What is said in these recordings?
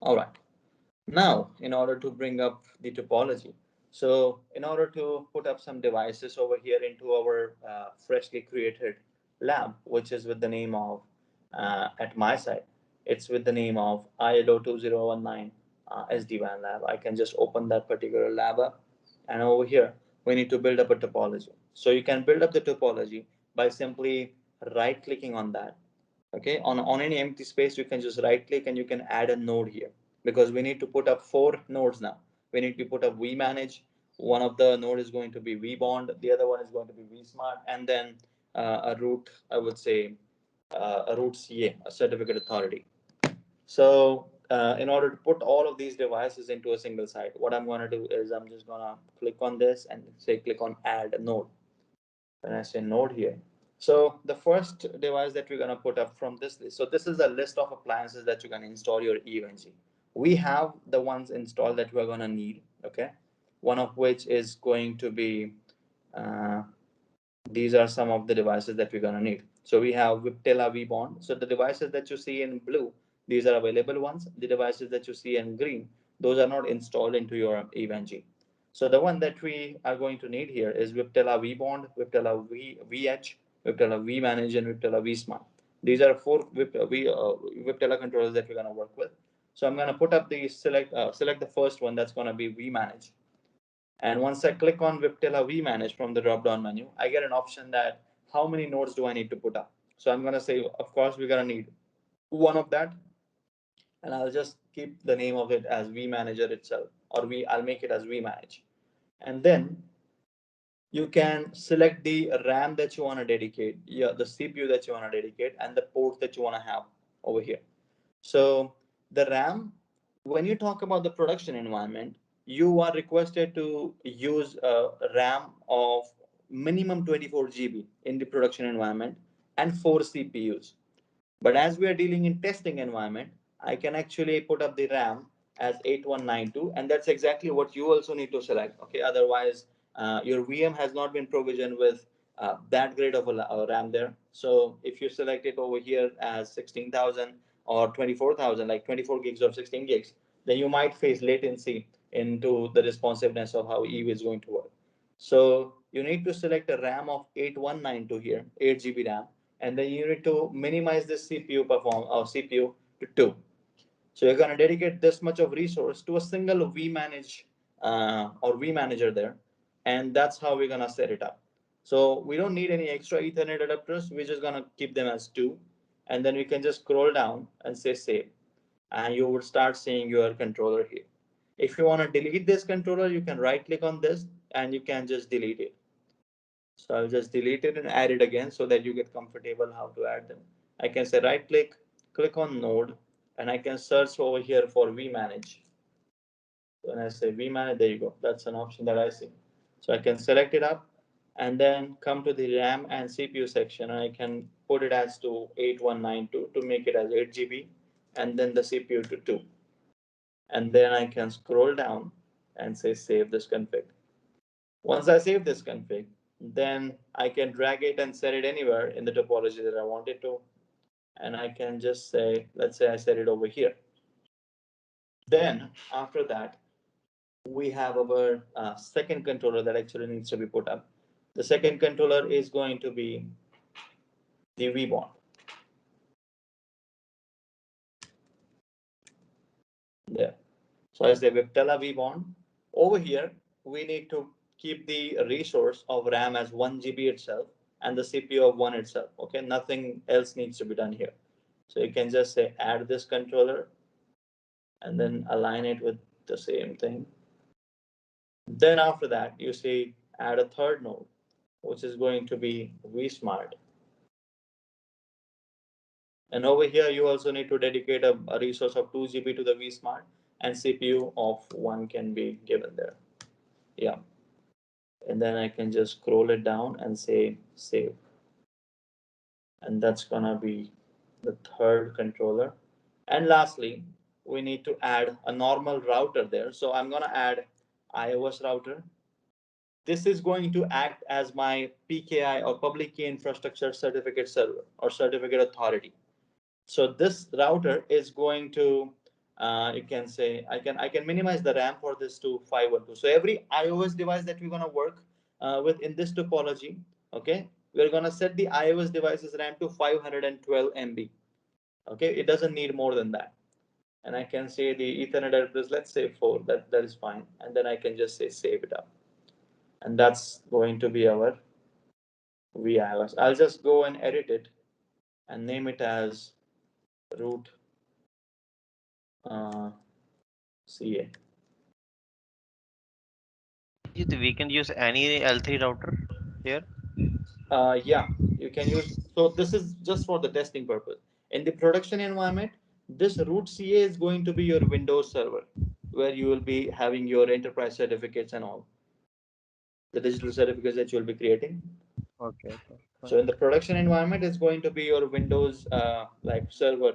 All right. Now, in order to bring up the topology, so in order to put up some devices over here into our freshly created lab, which is with the name of, at my side, it's with the name of ILO 2019 SD-WAN Lab. I can just open that particular lab up, and over here, we need to build up a topology. So you can build up the topology by simply right clicking on that. Okay, on any empty space, you can just right click and you can add a node here, because we need to put up 4 nodes now. We need to put up vManage. One of the node is going to be vBond, the other one is going to be vSmart, and then a root, I would say, a root CA, a certificate authority. So in order to put all of these devices into a single site, what I'm going to do is I'm just going to click on this and say click on add a node. When I say node here, so the first device that we're going to put up from this list, so this is a list of appliances that you can install your EVNG. We have the ones installed that we're going to need. Okay, one of which is going to be, uh, these are some of the devices that we're going to need. So we have Viptela vBond. So the devices that you see in blue, these are available ones. The devices that you see in green, those are not installed into your EVNG. So the one that we are going to need here is Viptela vBond, Viptela vEdge, Viptela vManage, and Viptela vSmart. These are 4 Viptela controllers that we're going to work with. So I'm going to put up the select the first one, that's going to be vManage. And once I click on Viptela vManage from the drop-down menu, I get an option that how many nodes do I need to put up? So I'm going to say, of course, we're going to need one of that. And I'll just keep the name of it as vManager itself, or I'll make it as vManage. And then you can select the RAM that you want to dedicate, yeah, the CPU that you want to dedicate, and the ports that you want to have over here. So the RAM, when you talk about the production environment, you are requested to use a RAM of minimum 24 GB in the production environment and 4 CPUs. But as we are dealing in testing environment, I can actually put up the RAM as 8192, and that's exactly what you also need to select. Okay, otherwise your VM has not been provisioned with that grade of a RAM there. So if you select it over here as 16,000 or 24,000, like 24 gigs or 16 gigs, then you might face latency into the responsiveness of how EVE is going to work. So you need to select a RAM of 8192 here, 8 GB RAM, and then you need to minimize this CPU to 2. So you're going to dedicate this much of resource to a single vManage or vManager there, and that's how we're going to set it up. So we don't need any extra Ethernet adapters. We're just going to keep them as 2, and then we can just scroll down and say save, and you would start seeing your controller here. If you want to delete this controller, you can right click on this and you can just delete it. So I'll just delete it and add it again so that you get comfortable how to add them. I can say right click, click on node, and I can search over here for vManage. When I say vManage, there you go. That's an option that I see. So I can select it up and then come to the RAM and CPU section, and I can put it as to 8192 to make it as 8 GB, and then the CPU to 2. And then I can scroll down and say save this config. Once I save this config, then I can drag it and set it anywhere in the topology that I want it to. And I can just say, let's say I set it over here. Then after that, we have our second controller that actually needs to be put up. The second controller is going to be the vBond. There. So I say Viptela vBond. Over here, we need to keep the resource of RAM as 1 GB itself and the CPU of 1 itself. Okay, nothing else needs to be done here. So you can just say add this controller and then align it with the same thing. Then after that, you see add a third node, which is going to be vSmart. And over here, you also need to dedicate a resource of 2 GB to the vSmart, and CPU of 1 can be given there. Yeah. And then I can just scroll it down and say save. And that's gonna be the third controller. And lastly, we need to add a normal router there. So I'm gonna add iOS router. This is going to act as my PKI or public key infrastructure certificate server or certificate authority. So this router is going to You can say I can minimize the RAM for this to 512. So every iOS device that we're gonna work with in this topology, okay, we're gonna set the iOS device's RAM to 512 MB. Okay, it doesn't need more than that. And I can say the Ethernet address, let's say 4. That is fine. And then I can just say save it up, and that's going to be our vIOS. I'll just go and edit it and name it as root uh, CA. We can use any L3 router here. Yeah, you can use. So this is just for the testing purpose. In the production environment, this root CA is going to be your Windows server, where you will be having your enterprise certificates and all the digital certificates that you will be creating. Okay, okay, So in fine. the production environment, it's going to be your Windows like server.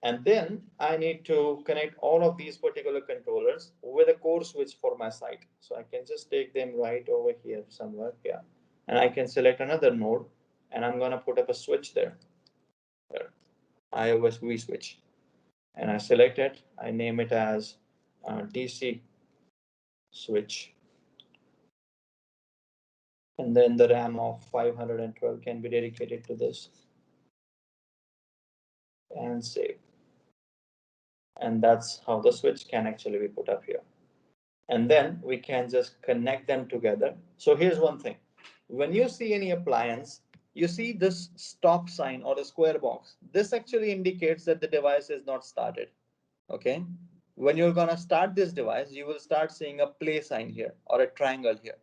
And then I need to connect all of these particular controllers with a core switch for my site. So I can just take them right over here somewhere. Yeah. And I can select another node and I'm going to put up a switch there. There. iOS V switch. And I select it. I name it as DC switch. And then the RAM of 512 can be dedicated to this and save. And that's how the switch can actually be put up here. And then we can just connect them together. So here's one thing. When you see any appliance, you see this stop sign or a square box. This actually indicates that the device is not started. Okay. When you're going to start this device, you will start seeing a play sign here or a triangle here.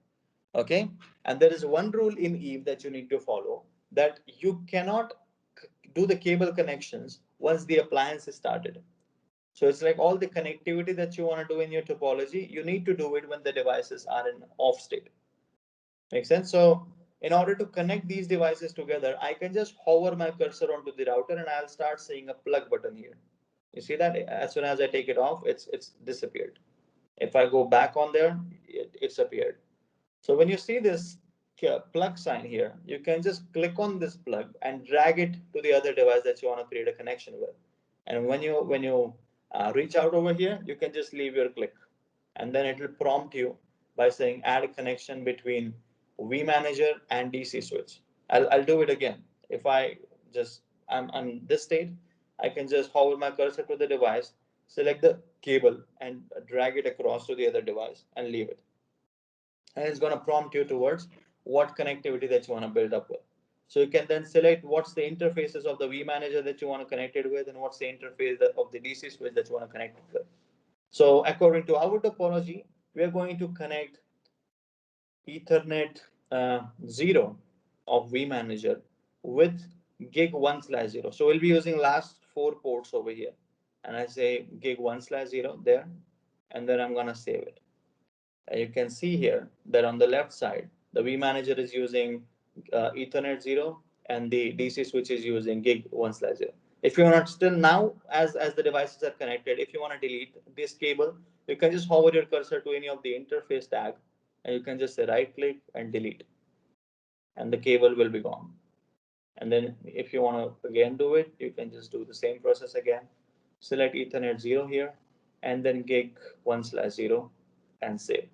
Okay. And there is one rule in Eve that you need to follow, that you cannot do the cable connections once the appliance is started. So it's like all the connectivity that you want to do in your topology, you need to do it when the devices are in off state. Make sense? So in order to connect these devices together, I can just hover my cursor onto the router and I'll start seeing a plug button here. You see that? As soon as I take it off, it's disappeared. If I go back on there, it's appeared. So when you see this plug sign here, you can just click on this plug and drag it to the other device that you want to create a connection with. And when you reach out over here, you can just leave your click, and then it will prompt you by saying add a connection between vManager and DC switch. I'll do it again. If I just I'm this state, I can just hover my cursor to the device, select the cable, and drag it across to the other device and leave it, and it's going to prompt you towards what connectivity that you want to build up with. So you can then select what's the interfaces of the vManager that you want to connect it with, and what's the interface of the DC switch that you want to connect it with. So according to our topology, we are going to connect Ethernet 0 of vManager with gig 1/0. So we'll be using last 4 ports over here. And I say gig 1/0 there, and then I'm going to save it. And you can see here that on the left side, the vManager is using Ethernet 0 and the DC switch is using gig 1/0. If you want to still now, as the devices are connected, if you want to delete this cable, you can just hover your cursor to any of the interface tag and you can just say right click and delete, and the cable will be gone. And then if you want to again do it, you can just do the same process again. Select Ethernet 0 here and then gig 1/0 and save.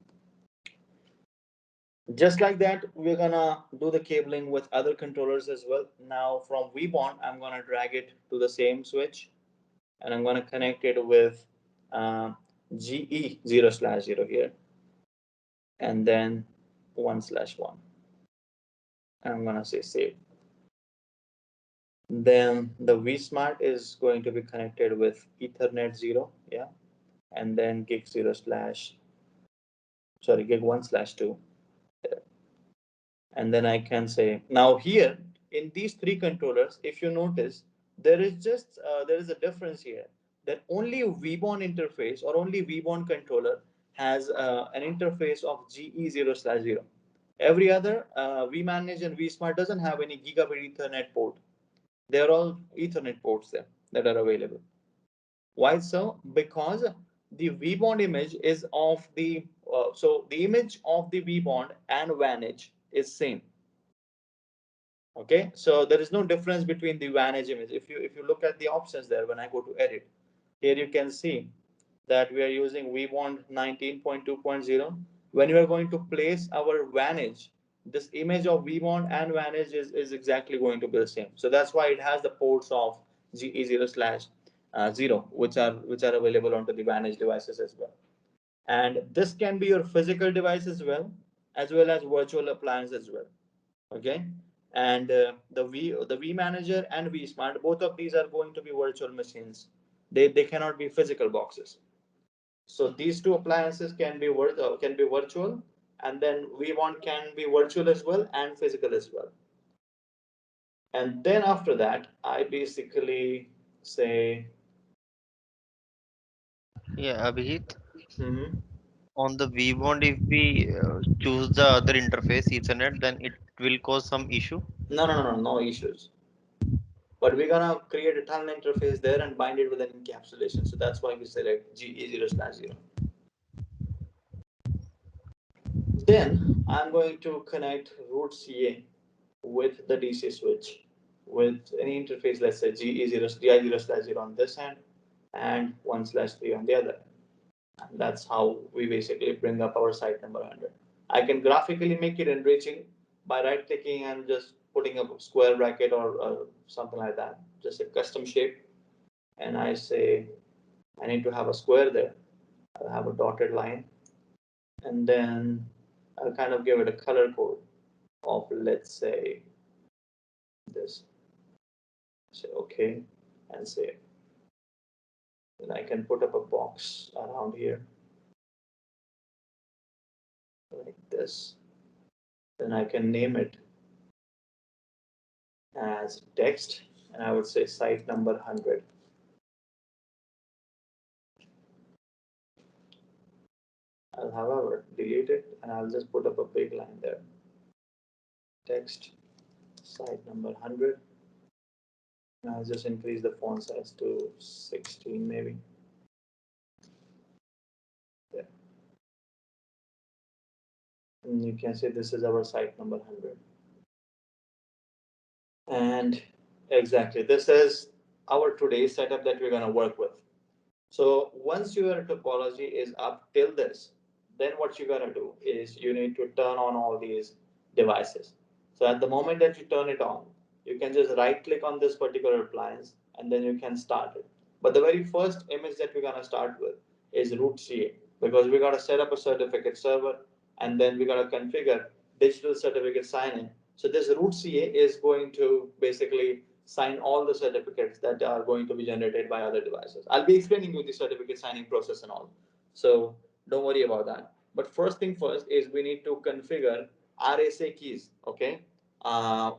Just like that, we're gonna do the cabling with other controllers as well. Now from vBond, I'm gonna drag it to the same switch and I'm gonna connect it with GE 0/0 here and then 1/1. I'm gonna say save. Then the vSmart is going to be connected with Ethernet 0, yeah, and then gig 0 slash, sorry, gig 1/2. And then I can say now here in these three controllers, if you notice, there is a difference here, that only vBond interface or only vBond controller has an interface of GE 0/0. Every other vManage and vSmart doesn't have any gigabit Ethernet port. They are all Ethernet ports there that are available. Why so? Because the vBond image is of the so the image of the vBond and vManage is same. Okay, so there is no difference between the vManage image. If you look at the options there, when I go to edit, here you can see that we are using vBond 19.2.0. When we are going to place our vManage, this image of vBond and vManage is exactly going to be the same. So that's why it has the ports of GE0 slash 0, which are available onto the vManage devices as well. And this can be your physical device as well as virtual appliance as well. Okay, and the vManager and vSmart, both of these are going to be virtual machines. They cannot be physical boxes. So these two appliances can be virtual, and then vBond can be virtual as well and physical as well. And then after that, I basically say, Yeah, Abhijit. mm-hmm. On the vBond, if we choose the other interface, Ethernet, then it will cause some issue. No, no, no, no, no issues. But we're gonna create a tunnel interface there and bind it with an encapsulation. So that's why we select GE0/0. Then I'm going to connect root CA with the DC switch with any interface, let's say GI0/0 on this end and 1/3 on the other. And that's how we basically bring up our site number 100. I can graphically make it enriching by right clicking and just putting up a square bracket or something like that, just a custom shape. And I say I need to have a square there. I'll have a dotted line, and then I'll kind of give it a color code of, let's say, this. Say okay and save. Then I can put up a box around here like this. Then I can name it as text, and I would say site number 100. I'll however delete it and I'll just put up a big line there. Text site number 100. And I'll just increase the font size to 16 maybe. There. And you can see this is our site number 100. And exactly, this is our today's setup that we're going to work with. So once your topology is up till this, then what you're going to do is you need to turn on all these devices. So at the moment that you turn it on, you can just right click on this particular appliance and then you can start it. But the very first image that we're going to start with is root CA, because we got to set up a certificate server and then we got to configure digital certificate sign-in. So this root CA is going to basically sign all the certificates that are going to be generated by other devices. I'll be explaining you the certificate signing process and all. So don't worry about that. But first thing first is we need to configure RSA keys, okay,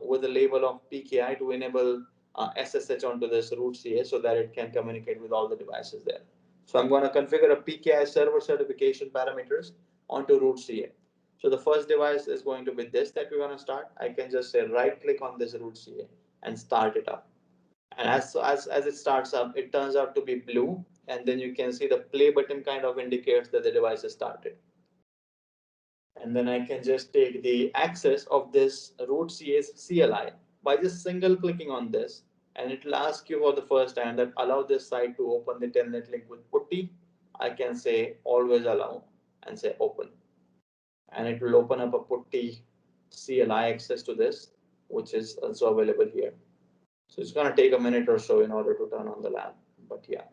with the label of PKI to enable SSH onto this root CA so that it can communicate with all the devices there. So I'm going to configure a PKI server certification parameters onto root CA. So the first device is going to be this that we're going to start. I can just say right click on this root CA and start it up. And as it starts up, it turns out to be blue, and then you can see the play button kind of indicates that the device is started. And then I can just take the access of this root CA's CLI by just single clicking on this, and it will ask you for the first time that allow this site to open the telnet link with putty. I can say always allow and say open, and it will open up a putty CLI access to this, which is also available here. So it's going to take a minute or so in order to turn on the lab, but yeah.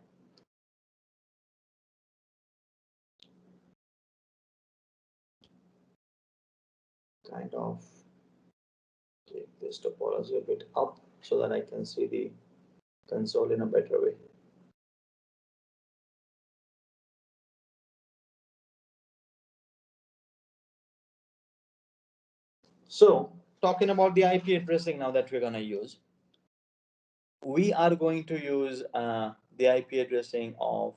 Kind of take this topology a bit up so that I can see the console in a better way. So talking about the IP addressing now that we're going to use, we are going to use the IP addressing of,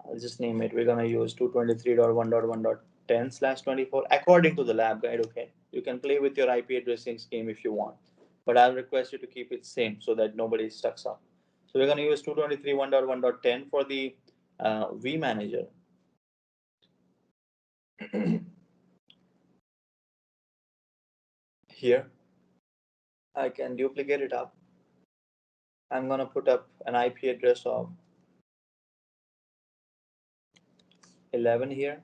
I'll just name it, we're going to use 223.1.1.10/24 according to the lab guide. Okay, you can play with your IP addressing scheme if you want, but I'll request you to keep it same so that nobody stuck up. So we're going to use 223.1.1.10 for the vManager. Here I can duplicate it up. I'm gonna put up an IP address of 11 here,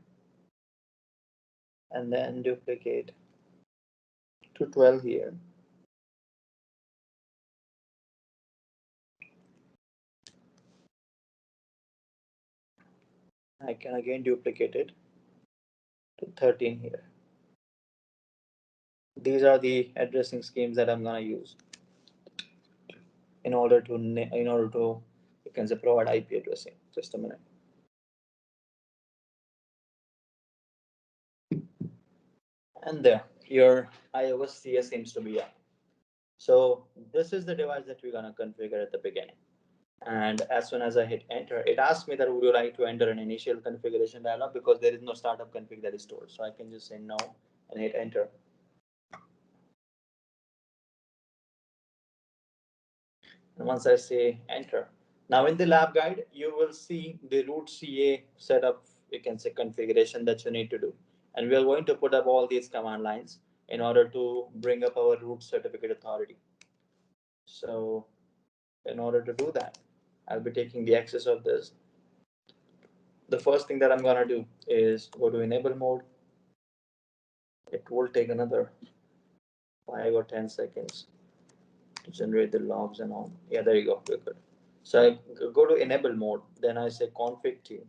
and then duplicate to 12 here. I can again duplicate it to 13 here. These are the addressing schemes that I'm gonna use in order to you can say provide IP addressing. Just a minute. And there, your iOS CS seems to be up. So this is the device that we're gonna configure at the beginning. And as soon as I hit enter, it asks me that would you like to enter an initial configuration dialog, because there is no startup config that is stored. So I can just say no and hit enter. And once I say enter, now in the lab guide, you will see the root CA setup, you can say configuration that you need to do. And we are going to put up all these command lines in order to bring up our root certificate authority. So in order to do that, I'll be taking the access of this. The first thing that I'm gonna do is go to enable mode. It will take another 5 or 10 seconds to generate the logs and all. Yeah, there you go. We're good. So I go to enable mode. Then I say config team.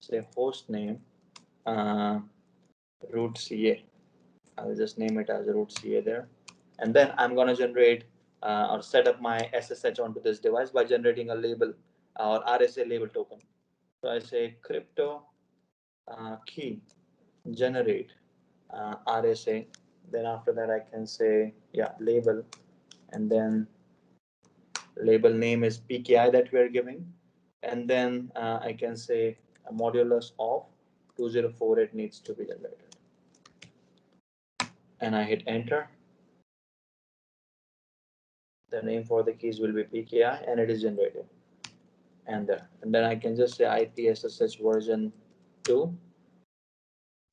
Say host name root CA. I'll just name it as root CA there. And then I'm gonna generate or set up my SSH onto this device by generating a label or RSA label token. So I say crypto key generate RSA. Then after that I can say yeah label, and then label name is PKI that we are giving, and then I can say a modulus of 2048 needs to be generated, and I hit enter. The name for the keys will be PKI and it is generated, and then I can just say IPSSH version 2.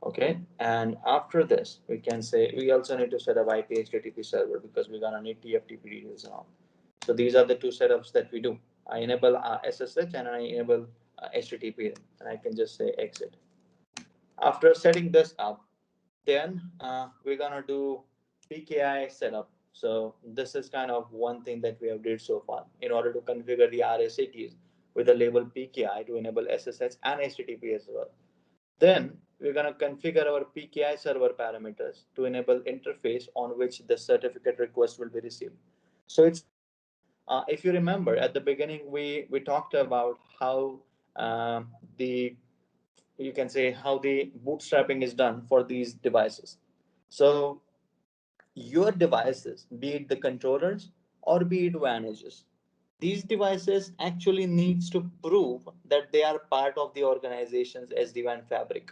Okay, and after this we can say we also need to set up IP HTTP server because we're gonna need TFTP details and all. So these are the two setups that we do. I enable SSH and I enable HTTP, and I can just say exit. After setting this up, then we're gonna do PKI setup. So this is kind of one thing that we have did so far in order to configure the RSA keys with the label PKI to enable SSH and HTTP as well. Then we're going to configure our PKI server parameters to enable interface on which the certificate request will be received. So it's if you remember at the beginning, we talked about how the you can say how the bootstrapping is done for these devices. So your devices, be it the controllers or be it vManages, these devices actually needs to prove that they are part of the organization's SD-WAN fabric.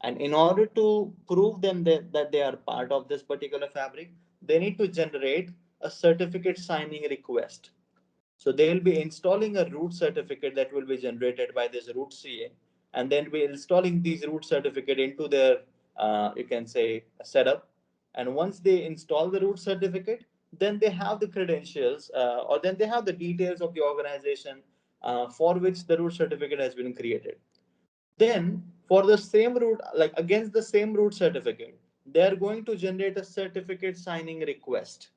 And in order to prove them that they are part of this particular fabric, they need to generate a certificate signing request. So they will be installing a root certificate that will be generated by this root CA, and then be installing these root certificate into their, you can say, setup. And once they install the root certificate, then they have the credentials, or then they have the details of the organization for which the root certificate has been created. Then for the same root, like against the same root certificate, they are going to generate a certificate signing request.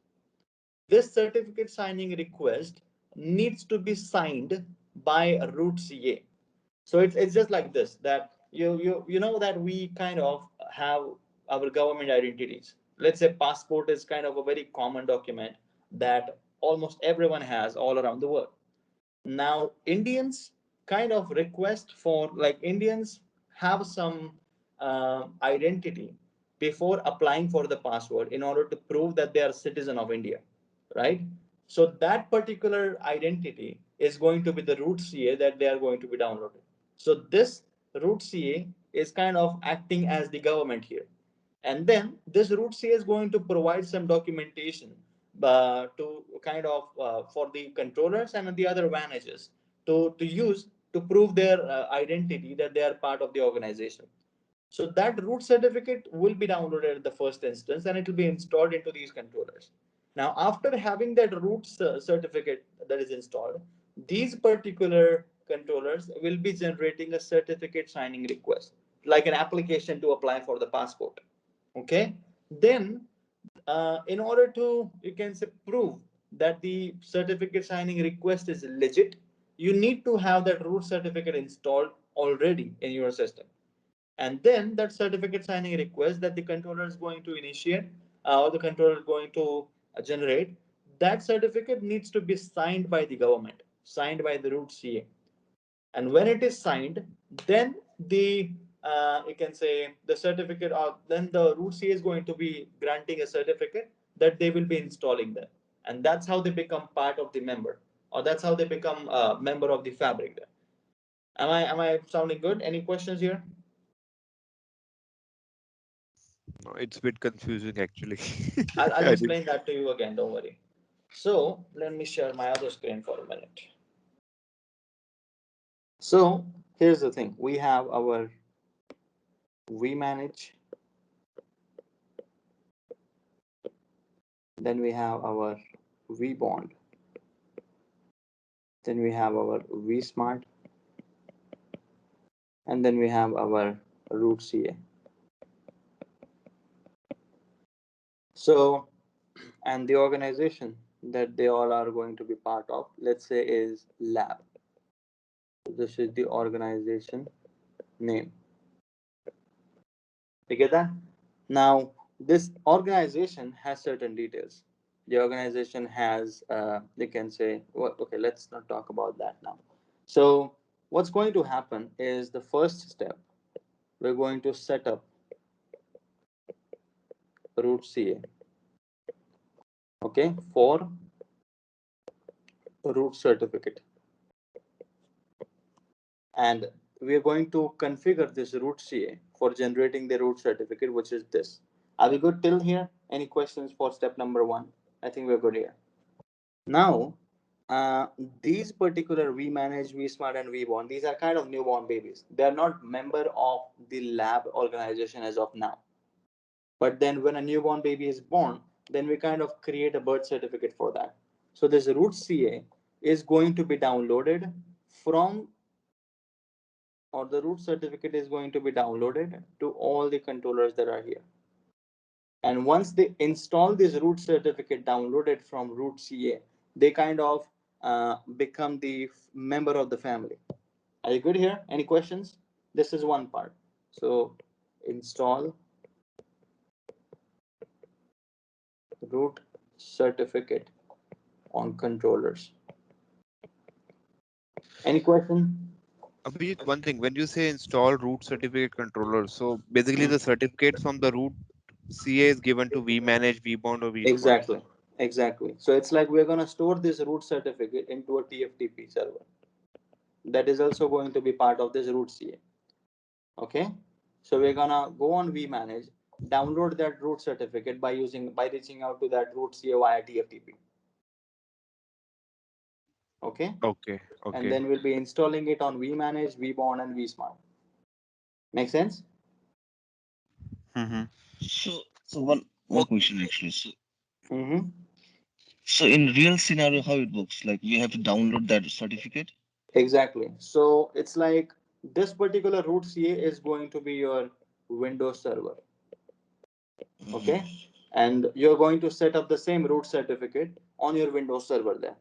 This certificate signing request needs to be signed by root CA. So it's just like this, that you know that we kind of have our government identities. Let's say passport is kind of a very common document that almost everyone has all around the world. Now Indians kind of request for, like, Indians have some identity before applying for the passport in order to prove that they are citizen of India, right? So that particular identity is going to be the root CA that they are going to be downloaded. So this root CA is kind of acting as the government here, and then this root CA is going to provide some documentation to kind of for the controllers and the other managers to use to prove their identity that they are part of the organization. So that root certificate will be downloaded at the first instance and it will be installed into these controllers. Now, after having that root certificate that is installed, these particular controllers will be generating a certificate signing request, like an application to apply for the passport. Okay. Then, in order to, you can say, prove that the certificate signing request is legit, you need to have that root certificate installed already in your system. And then that certificate signing request that the controller is going to initiate, or the controller is going to generate, that certificate needs to be signed by the government, signed by the root CA. And when it is signed, then the, you can say, the certificate, or then the root CA is going to be granting a certificate that they will be installing there. And that's how they become part of the member, or that's how they become a member of the fabric there. Am I sounding good? Any questions here? No, it's a bit confusing actually. I'll I did. explain that to you again, don't worry. So let me share my other screen for a minute. So here's the thing. We have our vManage, then we have our vBond, then we have our vSmart, and then we have our root CA. So, and the organization that they all are going to be part of, let's say, is lab. So this is the organization name. You get that? Now, this organization has certain details. The organization has, you can say, well, okay, let's not talk about that now. So, what's going to happen is the first step, we're going to set up root CA, okay, for root certificate. And we are going to configure this root CA for generating the root certificate, which is this. Are we good till here? Any questions for step number one? I think we're good here. Now, these particular vManage, vSmart, and vBond, these are kind of newborn babies. They are not member of the lab organization as of now. But then when a newborn baby is born, then we kind of create a birth certificate for that. So this root CA is going to be downloaded from, or the root certificate is going to be downloaded to all the controllers that are here. And once they install this root certificate downloaded from root CA, they kind of become the member of the family. Are you good here? Any questions? This is one part. So install root certificate on controllers. Any question? Abhijit, one thing, when you say install root certificate controller, so basically the Mm. certificate from the root CA is given to vManage, vBond, or vSmart. Exactly. Exactly. So it's like we're gonna store this root certificate into a TFTP server. That is also going to be part of this root CA. Okay. So we're gonna go on vManage, download that root certificate by reaching out to that root CA via TFTP. Okay. Okay, And okay. then we'll be installing it on vManage, vBond, and vSmart. Make sense? Mm-hmm. So one question actually. Mm-hmm. So in real scenario, how it works? Like we have to download that certificate. Exactly. So it's like this particular root CA is going to be your Windows server. Okay. Hmm. And you're going to set up the same root certificate on your Windows server there.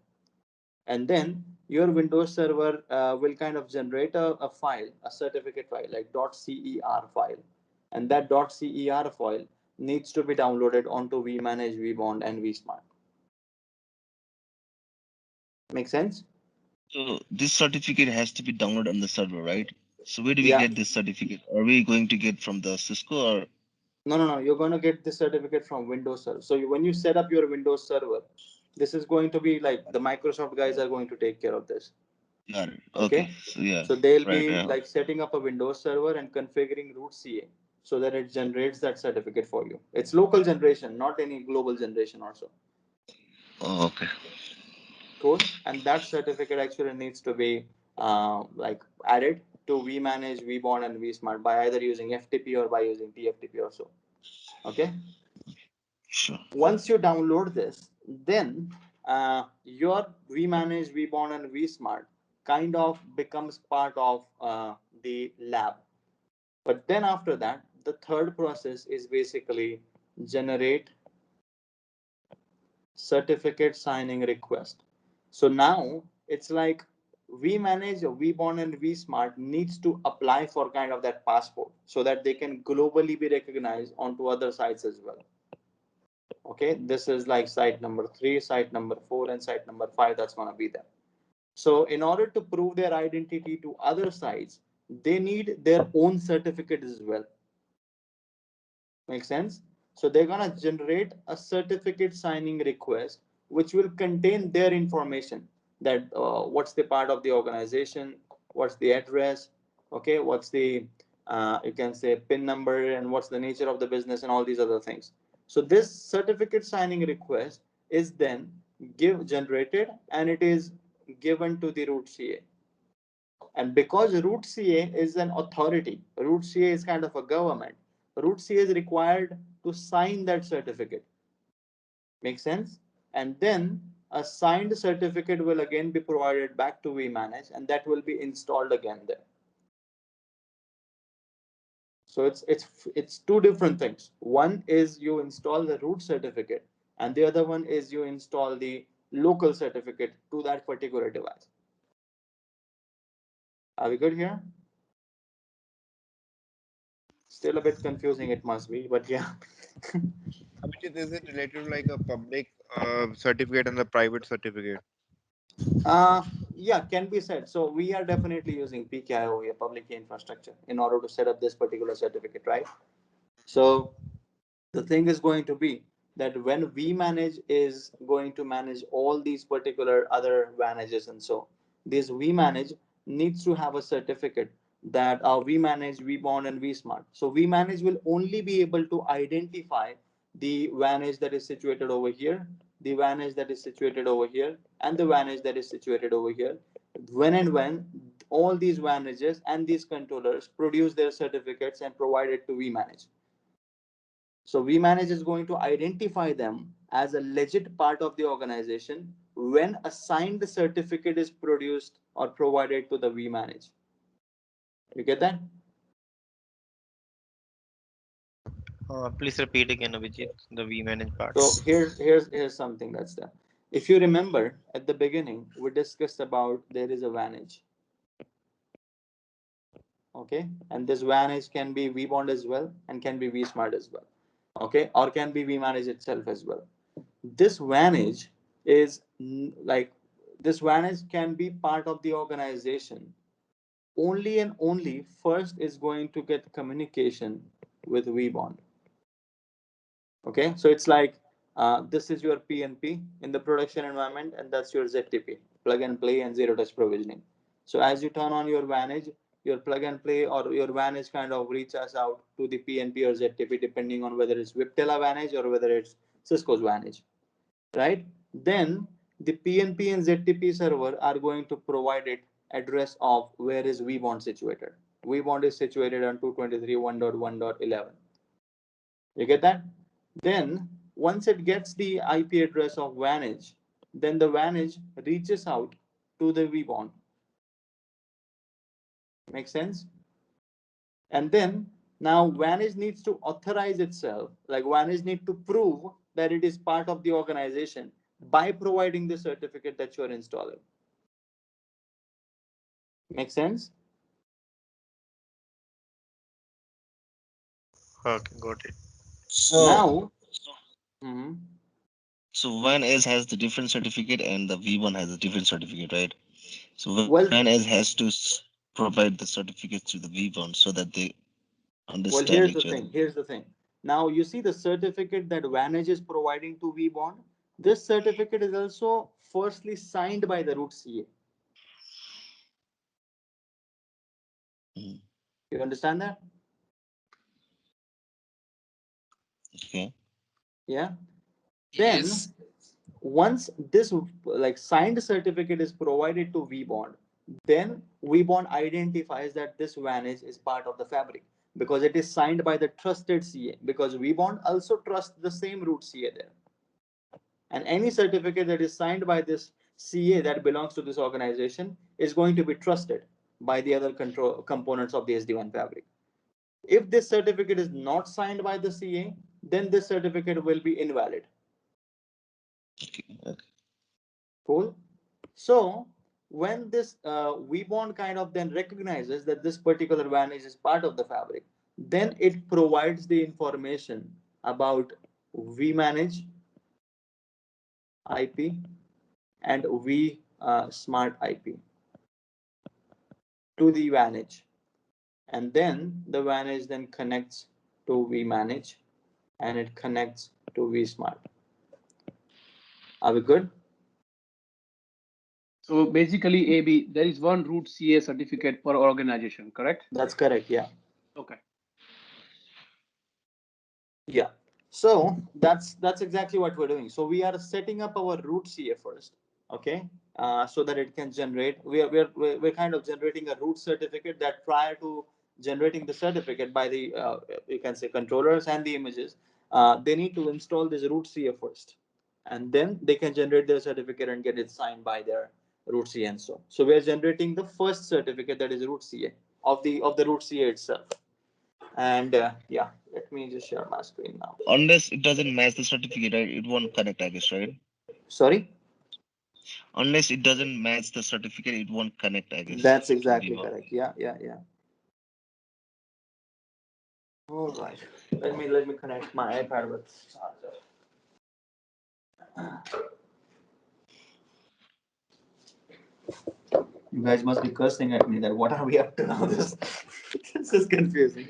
And then your Windows server will kind of generate a file, a certificate file, like .cer file. And that .cer file needs to be downloaded onto vManage, vBond, and vSmart. Make sense? So this certificate has to be downloaded on the server, right? So where do we Yeah. get this certificate? Are we going to get from the Cisco or? No, no, no. You're going to get this certificate from Windows server. So when you set up your Windows server, this is going to be like the Microsoft guys are going to take care of this. Got it. Okay. Okay. So yeah, So they'll right. be like setting up a Windows server and configuring root CA so that it generates that certificate for you. It's local generation, not any global generation also. Oh, okay. Cool. And that certificate actually needs to be like added to vManage, vBond, and vSmart by either using FTP or by using TFTP or so. Okay. Sure. Once you download this, then your vManage, vBond, and vSmart kind of becomes part of the lab. But then after that, the third process is basically generate certificate signing request. So now it's like vManage, vBond, and vSmart needs to apply for kind of that passport so that they can globally be recognized onto other sites as well. Okay, this is like site number 3, site number 4, and site number 5. That's going to be there. So in order to prove their identity to other sites, they need their own certificate as well. Make sense? So they're gonna generate a certificate signing request, which will contain their information, that what's the part of the organization, what's the address, okay, what's the you can say PIN number, and what's the nature of the business, and all these other things. So this certificate signing request is then generated, and it is given to the root CA. And because root CA is an authority, root CA is kind of a government, root CA is required to sign that certificate. Make sense? And then a signed certificate will again be provided back to vManage, and that will be installed again there. So it's two different things. One is you install the root certificate, and the other one is you install the local certificate to that particular device. Are we good here? Still a bit confusing, it must be, but yeah. Abhijit, is it related to like a public certificate and the private certificate? Uh, yeah, can be said. So we are definitely using PKI here, public key infrastructure, in order to set up this particular certificate, right? So the thing is going to be that when vManage is going to manage all these particular other manages, and so this vManage needs to have a certificate that vManage, vBond, and vSmart. So vManage will only be able to identify the vantage that is situated over here, the vantage that is situated over here, and the vantage that is situated over here. When all these vanages and these controllers produce their certificates and provide it to vManage. So vManage is going to identify them as a legit part of the organization when a signed certificate is produced or provided to the vManage. You get that? Please repeat again, Abhijit, the vManage part. So here's something that's there. If you remember at the beginning, we discussed about there is a vManage. Okay, and this vManage can be vBond as well, and can be vSmart as well. Okay, or can be vManage itself as well. This vManage is like this vManage can be part of the organization only and only first is going to get communication with vBond. Okay, so it's like this is your PNP in the production environment, and that's your ZTP, plug and play and zero touch provisioning. So as you turn on your vManage, your plug and play or your vManage kind of reaches out to the PNP or ZTP depending on whether it's Viptela vManage or whether it's Cisco's vManage, right? Then the PNP and ZTP server are going to provide it address of where is vBond situated. vBond is situated on 223.1.1.11. You get that? Then once it gets the IP address of vManage, then the vManage reaches out to the vBond. Make sense? And then now vManage needs to authorize itself, like vManage need to prove that it is part of the organization by providing the certificate that you're installing. Make sense? Okay, got it. So, Now, mhm. so one S has the different certificate and the V1 has a different certificate, right? So one well, S has to provide the certificates to the V1 so that they well, understand here's each the other. thing. Here's the thing. Now you see the certificate that vManage is providing to vBond. This certificate is also firstly signed by the root CA. Mhm. You understand that? Okay. Yeah. Then once this like signed certificate is provided to vBond, then vBond identifies that this vManage is part of the fabric because it is signed by the trusted CA, because vBond also trusts the same root CA there. And any certificate that is signed by this CA that belongs to this organization is going to be trusted by the other control components of the SD-WAN fabric. If this certificate is not signed by the CA, then this certificate will be invalid. Okay. Okay. Cool. So when this vBond kind of then recognizes that this particular vManage is part of the fabric, then it provides the information about vManage IP and vSmart IP to the vManage, and then the vManage then connects to vManage and it connects to vSmart. Are we good? So basically, AB, there is one root CA certificate per organization, correct? That's correct. Yeah. Okay. Yeah. So that's exactly what we're doing. So we are setting up our root CA first, okay? So that it can generate. We're kind of generating a root certificate that prior to generating the certificate by the you can say controllers and the images, they need to install this root CA first, and then they can generate their certificate and get it signed by their root CA and so. So we are generating the first certificate that is root CA of the root CA itself. And yeah, let me just share my screen now. Unless it doesn't match the certificate, right? It won't connect, I guess, right? Sorry? Unless it doesn't match the certificate, it won't connect, I guess, That's to exactly Viva. correct. Yeah, yeah, yeah. All right. Let me connect my iPad with charger. You guys must be cursing at me that what are we up to now? This is confusing.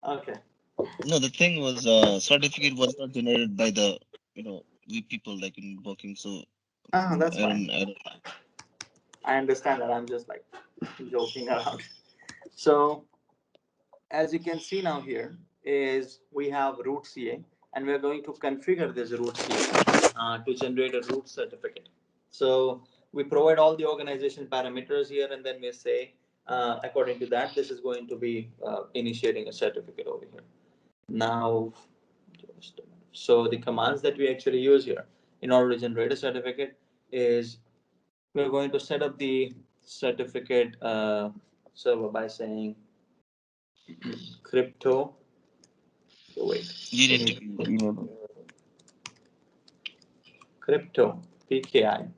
Okay. No, the thing was, certificate was not generated by the, we people like in working. So That's I fine. don't, I don't. I understand that. I'm just like joking around. So as you can see now here is we have root CA and we're going to configure this root CA to generate a root certificate. So we provide all the organization parameters here and then we say according to that this is going to be initiating a certificate over here. Now, so the commands that we actually use here in order to generate a certificate is we're going to set up the certificate server by saying crypto. Wait, You need to enable. crypto PKI.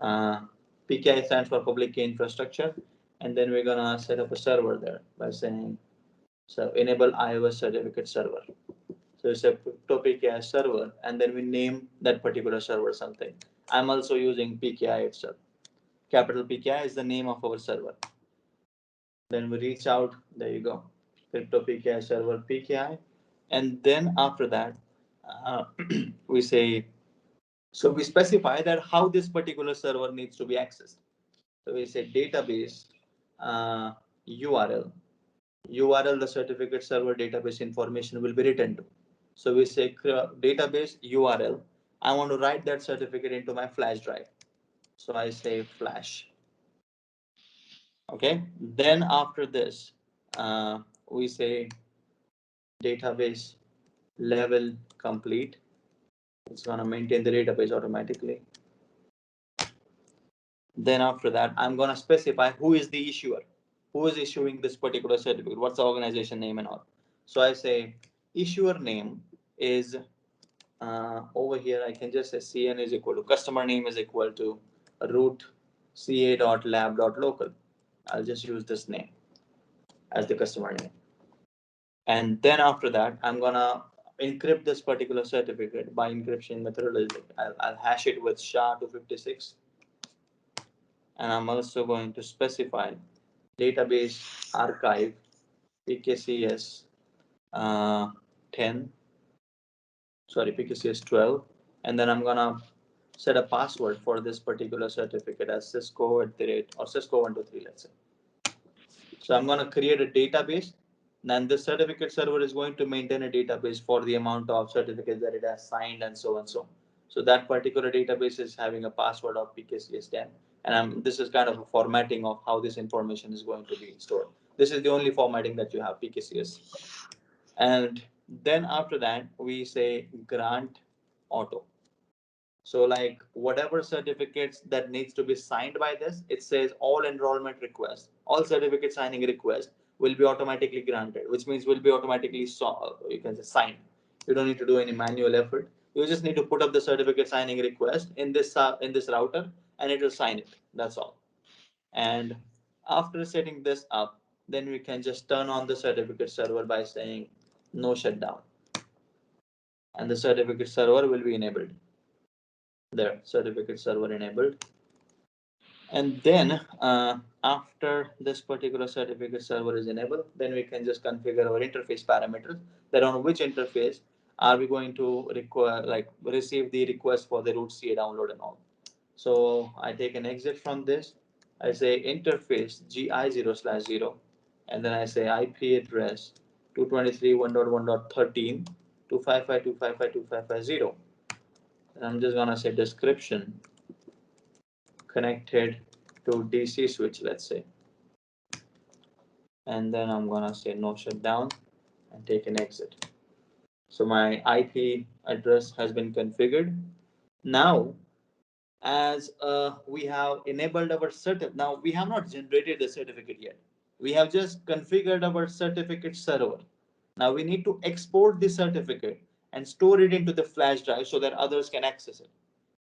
Uh, PKI stands for public key infrastructure, and then we're gonna set up a server there by saying so enable iOS certificate server. So it's a crypto PKI server, and then we name that particular server something. I'm also using PKI itself. Capital PKI is the name of our server. Then we reach out. There you go, crypto PKI server PKI, and then after that, we say so we specify that how this particular server needs to be accessed. So we say database URL. URL, the certificate server database information will be written to. So we say database URL. I want to write that certificate into my flash drive. So I say flash. Okay. Then after this, we say database level complete. It's going to maintain the database automatically. Then after that, I'm going to specify who is the issuer, who is issuing this particular certificate, what's the organization name and all. So I say issuer name is over here. I can just say CN is equal to customer name is equal to root ca.lab.local. I'll just use this name as the customer name. And then after that, I'm going to encrypt this particular certificate by encryption methodology. I'll hash it with SHA-256. And I'm also going to specify database archive PKCS 10, sorry, PKCS 12, and then I'm gonna set a password for this particular certificate as Cisco at the rate or Cisco 123, let's say. So I'm gonna create a database. Then the certificate server is going to maintain a database for the amount of certificates that it has signed and so on so. So that particular database is having a password of PKCS 10. And this is kind of a formatting of how this information is going to be stored. This is the only formatting that you have, PKCS. And then after that, we say grant auto. So like whatever certificates that needs to be signed by this, it says all enrollment requests, all certificate signing requests will be automatically granted, which means will be automatically you can say signed. You don't need to do any manual effort. You just need to put up the certificate signing request in this router, and it will sign it. That's all. And after setting this up, then we can just turn on the certificate server by saying no shutdown, and the certificate server will be enabled. There, certificate server enabled. And then after this particular certificate server is enabled, then we can just configure our interface parameters, that on which interface are we going to require, like receive the request for the root CA download and all. So I take an exit from this. I say interface gi0/0, and then I say IP address 223.1.1.13 255.255.255.0. And I'm just gonna say description connected to DC switch, let's say. And then I'm gonna say no shutdown and take an exit. So my IP address has been configured. Now, as we have enabled our certificate, now we have not generated the certificate yet. We have just configured our certificate server. Now we need to export the certificate and store it into the flash drive so that others can access it.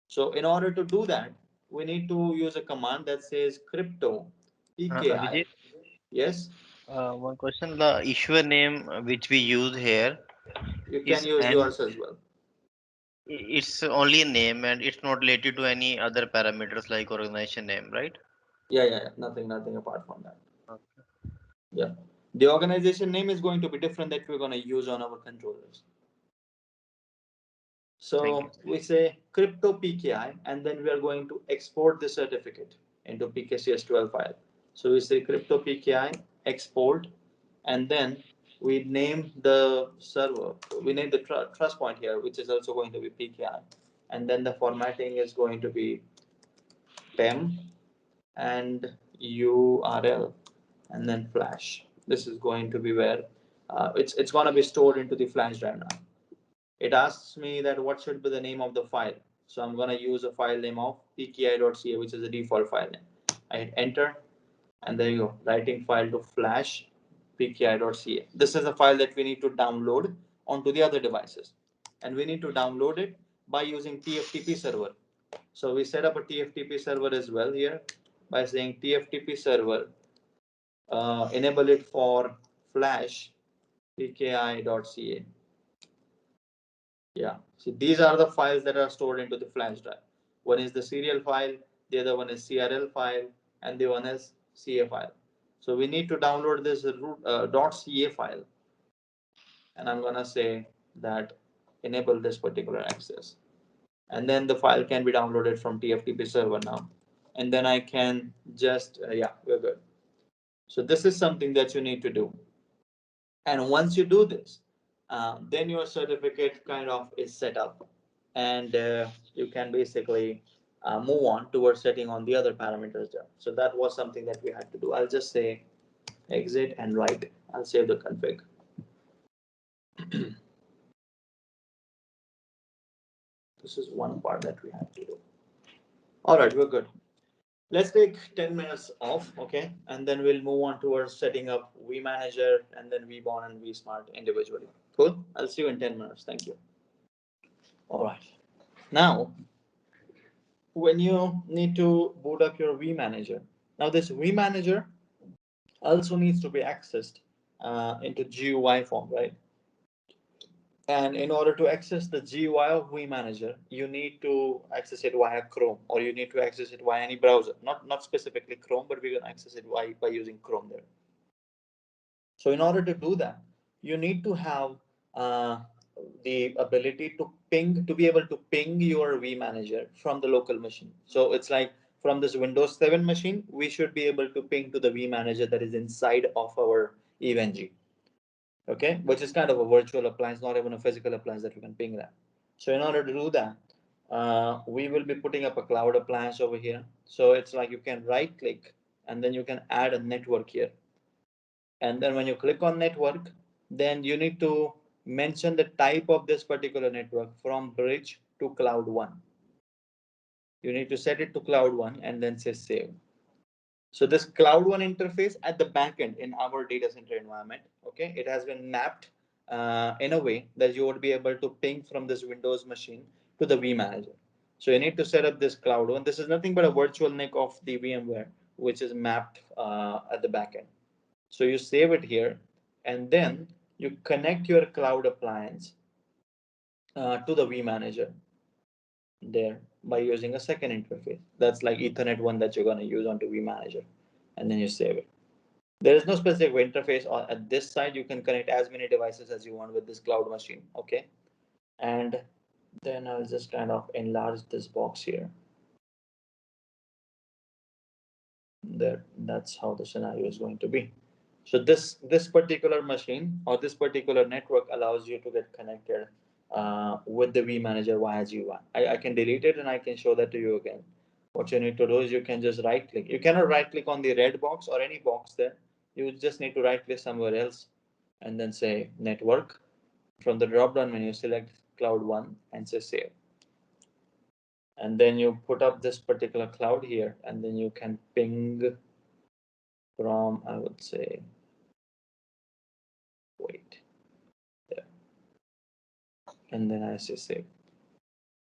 So in order to do that, we need to use a command that says crypto PKI. Abhijit, Yes, one question. The issuer name which we use here you can is use and yours as well. it's only a name and it's not related to any other parameters like organization name, right? Yeah. Nothing apart from that. Okay. Yeah. The organization name is going to be different that we're going to use on our controllers. Thank you. So we say crypto PKI, and then we are going to export the certificate into PKCS12 file. So we say crypto PKI export, and then we name the server. We name the trust point here, which is also going to be PKI, and then the formatting is going to be PEM and URL, and then flash. This is going to be where it's going to be stored into the flash drive now. It asks me that what should be the name of the file. So I'm going to use a file name of pki.ca, which is the default file name. I hit enter, and there you go, writing file to flash pki.ca. This is a file that we need to download onto the other devices. And we need to download it by using TFTP server. So we set up a TFTP server as well here by saying TFTP server, enable it for flash pki.ca. Yeah, so these are the files that are stored into the flash drive. One is the serial file, the other one is CRL file, and the one is CA file. So we need to download this .ca file, and I'm gonna say that enable this particular access, and then the file can be downloaded from TFTP server now, and then I can just yeah, we're good. So this is something that you need to do. And once you do this, then your certificate kind of is set up, and you can basically move on towards setting on the other parameters there. So that was something that we had to do. I'll just say exit and write. I'll save the config. This is one part that we had to do. All right, we're good. Let's take 10 minutes off, okay? And then we'll move on towards setting up vManager and then vBond and vSmart individually. Cool? I'll see you in 10 minutes. Thank you. All right. Now, when you need to boot up your vManager, now this vManager also needs to be accessed into GUI form, right? And in order to access the GUI of vManager, you need to access it via Chrome, or you need to access it via any browser. Not specifically Chrome, but we can access it by using Chrome there. So in order to do that, you need to have uh, the ability to be able to ping your vManager from the local machine. So it's like from this Windows 7 machine, we should be able to ping to the vManager that is inside of our EVNG. Okay, which is kind of a virtual appliance, not even a physical appliance that we can ping that. So in order to do that, we will be putting up a cloud appliance over here. So it's like you can right click and then you can add a network here. And then when you click on network, then you need to mention the type of this particular network from bridge to cloud 1. You need to set it to cloud 1 and then say save. So this cloud 1 interface at the backend in our data center environment, okay, it has been mapped in a way that you would be able to ping from this Windows machine to the vManager. So you need to set up this cloud 1. This is nothing but a virtual NIC of the VMware, which is mapped at the backend. So you save it here, and then you connect your cloud appliance to the vManager there by using a second interface. That's like Ethernet one that you're going to use onto vManager, and then you save it. There is no specific interface at this side. You can connect as many devices as you want with this cloud machine. Okay, and then I'll just kind of enlarge this box here. There, that's how the scenario is going to be. So this particular machine or this particular network allows you to get connected with the vManager via G1. I can delete it and I can show that to you again. What you need to do is you can just right click. You cannot right click on the red box or any box there. You just need to right click somewhere else and then say network. From the drop down menu, select cloud 1 and say save. And then you put up this particular cloud here, and then you can ping from, I would say, wait, there. And then I say save.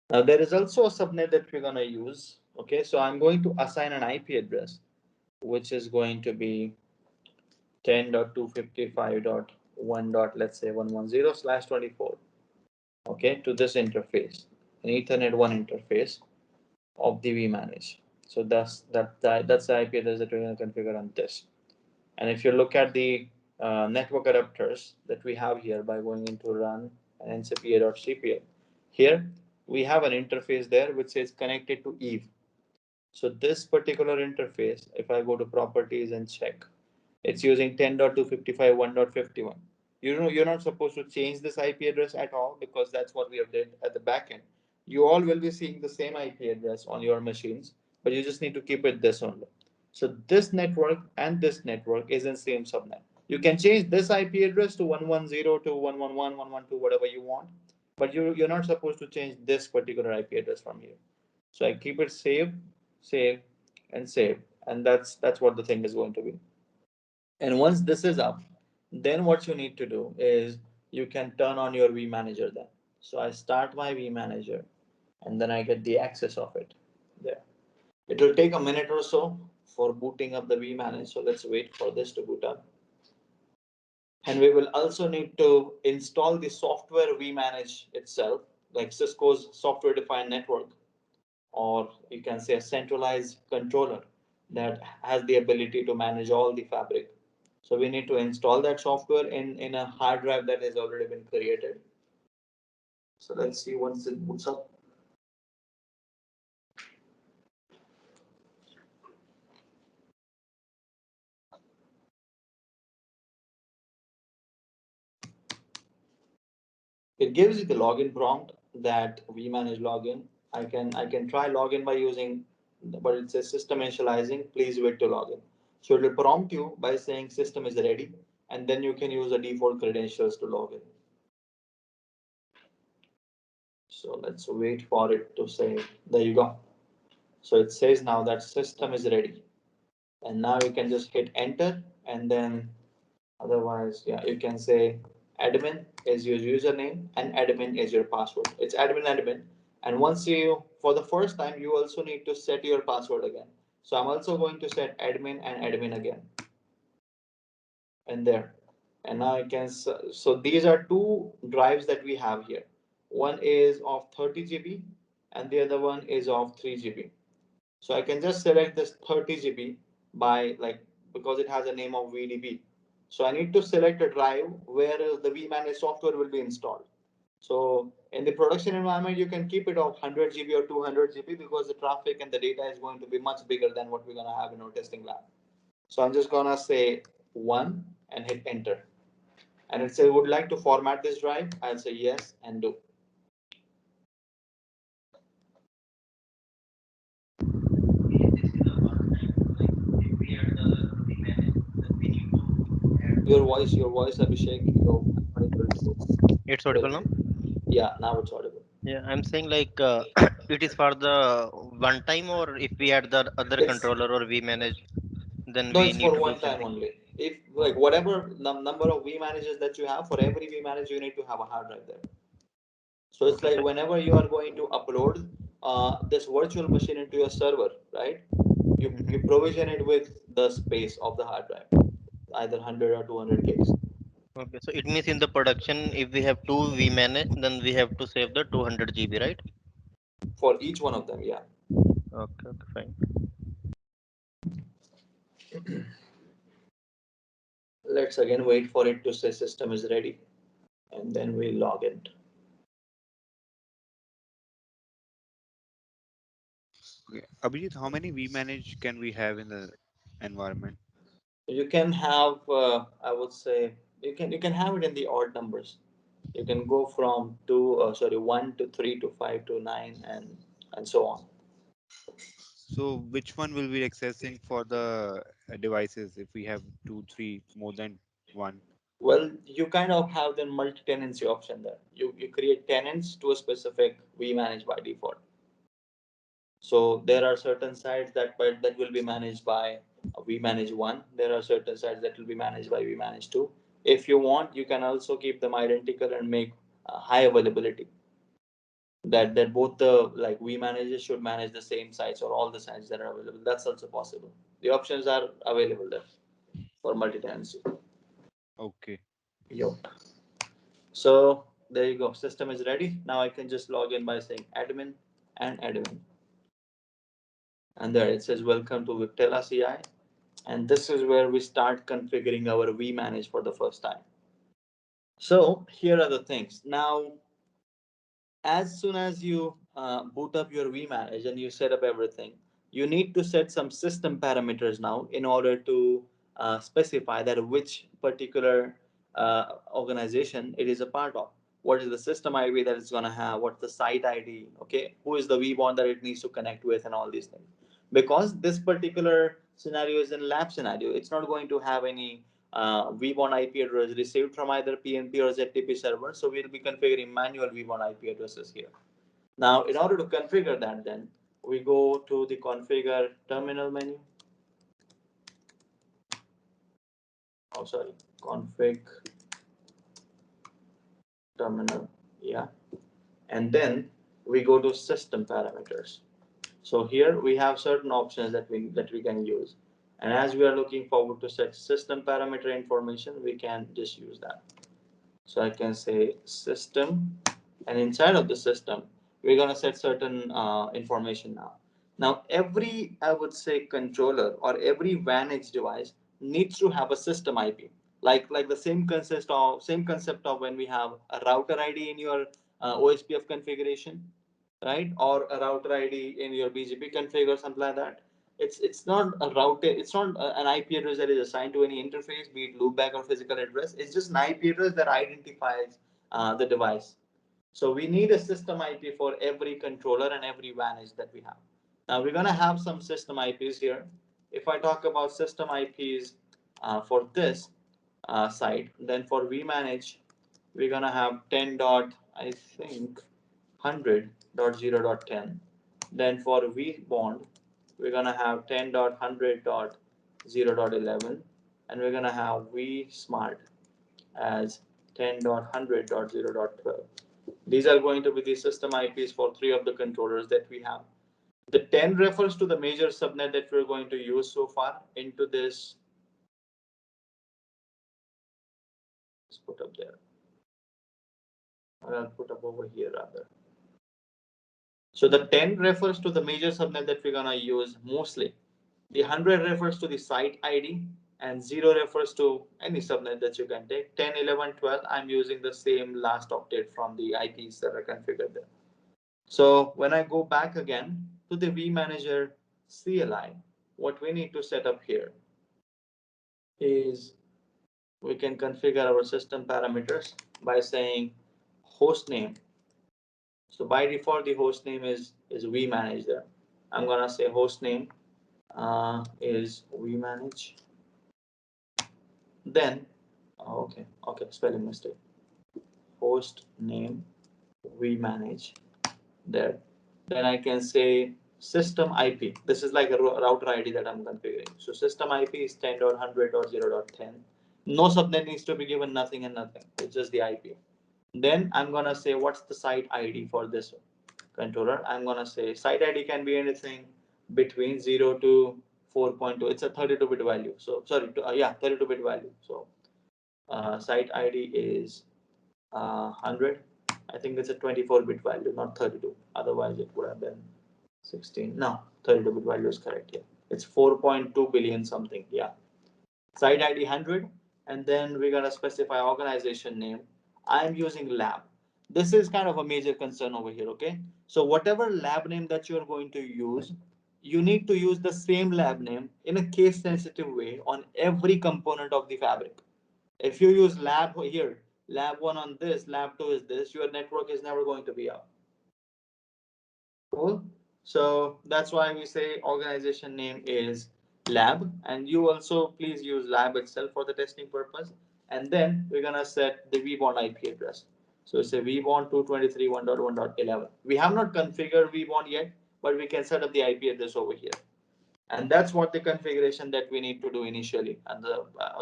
Now there is also a subnet that we're going to use. Okay, so I'm going to assign an IP address, which is going to be 10.255.1. Let's say 110/24. Okay, to this interface, an Ethernet 1 interface of the vManage. So that's the IP address that we're going to configure on this. And if you look at the network adapters that we have here by going into run and ncpa.cpl, here we have an interface there which says connected to Eve. So this particular interface, if I go to properties and check, it's using 10.255.1.51. You know, you're not supposed to change this IP address at all because that's what we have did at the backend. You all will be seeing the same IP address on your machines, but you just need to keep it this only. So this network and this network is in same subnet. You can change this IP address to 110 to 111, 112, whatever you want, but you're not supposed to change this particular IP address from here. So I keep it save, save, and save, and that's what the thing is going to be. And once this is up, then what you need to do is you can turn on your vManager then. So I start my vManager and then I get the access of it there. It will take a minute or so for booting up the vManage. So let's wait for this to boot up. And we will also need to install the software vManage itself, like Cisco's software defined network, or you can say a centralized controller that has the ability to manage all the fabric. So we need to install that software in a hard drive that has already been created. So let's see once it boots up. It gives you the login prompt that vManage login. I can try login by using, but it says system initializing. Please wait to login. So it will prompt you by saying system is ready, and then you can use the default credentials to log in. So let's wait for it to say, there you go. So it says now that system is ready. And now you can just hit enter, and then otherwise, yeah, you can say admin is your username and admin is your password. It's admin. And once you, for the first time, you also need to set your password again. So I'm also going to set admin and admin again. And there. And now I can, so these are two drives that we have here. One is of 30 GB and the other one is of 3 GB. So I can just select this 30 GB by like, because it has a name of VDB. So I need to select a drive where the vManage software will be installed. So in the production environment, you can keep it of 100 GB or 200 GB because the traffic and the data is going to be much bigger than what we're going to have in our testing lab. So I'm just going to say 1 and hit enter. And it says, would like to format this drive? I'll say yes and do. Your voice, Abhishek. It's audible now. Yeah, now it's audible. Yeah, I'm saying like it is for the one time, or if we add the other It's controller or we manage, then no, we it's need for to do one same time thing. only. If like Oh, whatever number of vManages that you have, for every vManage you need to have a hard drive there. So it's okay. like So whenever you are going to upload this virtual machine into your server, right? You mhm. provision it with the space of the hard drive, either 100 or 200 gigs Okay, so it means in the production, if we have two we manage, then we have to save the 200 GB, right? for each one of them. Yeah. Okay, okay, fine. Let's again wait for it to say system is ready, and then we log in. Okay. Abhijit, how many vManage can we have in the environment? You can have, I would say, you can have it in the odd numbers. You can go from sorry, 1 to 3 to 5 to 9, and so on. So which one will be accessing for the devices if we have two, three, more than one? Well, you kind of have the multi-tenancy option there. You create tenants to a specific vManage by default. So there are certain sites that will be managed by vManage one. There are certain sites that will be managed by vManage two. If you want, you can also keep them identical and make high availability. That both the like vManagers should manage the same sites or all the sites that are available. That's also possible. The options are available there for multi-tenancy. Okay. Yo. So there you go. System is ready. Now I can just log in by saying admin and admin. And there it says welcome to Viptela CI. And this is where we start configuring our vManage for the first time. So here are the things. Now, as soon as you boot up your vManage and you set up everything, you need to set some system parameters now in order to specify that which particular organization it is a part of. What is the system ID that it's going to have? What's the site ID? Okay, who is the vBond that it needs to connect with, and all these things. Because this particular scenario is in lab scenario, it's not going to have any vBond IP address received from either PNP or ZTP server. So we'll be configuring manual vBond IP addresses here. Now, in order to configure that, then we go to the configure terminal menu. Oh, sorry, config terminal. Yeah, and then we go to system parameters. So here we have certain options that we can use, and as we are looking forward to set system parameter information, we can just use that. So I can say system, and inside of the system, we're gonna set certain information now. Now every, I would say, controller or every vManage device needs to have a system IP. Like the same concept of when we have a router ID in your OSPF configuration, right? Or a router ID in your BGP config or something like that. It's not a router. It's not an IP address that is assigned to any interface, be it loopback or physical address. It's just an IP address that identifies the device. So we need a system IP for every controller and every vManage that we have. Now we're gonna have some system IPs here. If I talk about system IPs for this site, then for vManage, we're gonna have 10 dot, I think, 100.0.10. Then for vBond, we're gonna have 10.100.0.11, and we're gonna have vSmart as 10.100.0.12. These are going to be the system IPs for three of the controllers that we have. The 10 refers to the major subnet that we're going to use so far into this. Let's put up there. Or I'll put up over here rather. So the 10 refers to the major subnet that we're gonna use mostly. The 100 refers to the site ID, and 0 refers to any subnet that you can take. 10, 11, 12, I'm using the same last octet from the IPs that are configured there. So when I go back again to the vManager CLI, what we need to set up here is we can configure our system parameters by saying host name. So by default, the host name is vManage there. I'm gonna say host name is vManage. Then, okay, spelling mistake. Host name vManage. there. Then I can say system IP. This is like a router ID that I'm configuring. So system IP is 10.100.0.10. No subnet needs to be given, nothing and nothing. It's just the IP. Then I'm gonna say what's the site ID for this controller. I'm gonna say site ID can be anything between 0 to 4.2. It's a 32-bit value. So sorry, 32-bit value. So site ID is 100. I think it's a 24-bit value, not 32. Otherwise, it would have been 16. No, 32-bit value is correct here. It's 4.2 billion something. Yeah. Site ID 100. And then we're going to specify organization name. I'm using lab. This is kind of a major concern over here. Okay. So whatever lab name that you're going to use, you need to use the same lab name in a case sensitive way on every component of the fabric. If you use lab here, lab one on this, lab two is this, your network is never going to be up. Cool. So that's why we say organization name is lab, and you also please use lab itself for the testing purpose. And then we're gonna set the vBond IP address. So it's a vBond 223.1.1.11. We have not configured vBond yet, but we can set up the IP address over here. And that's what the configuration that we need to do initially on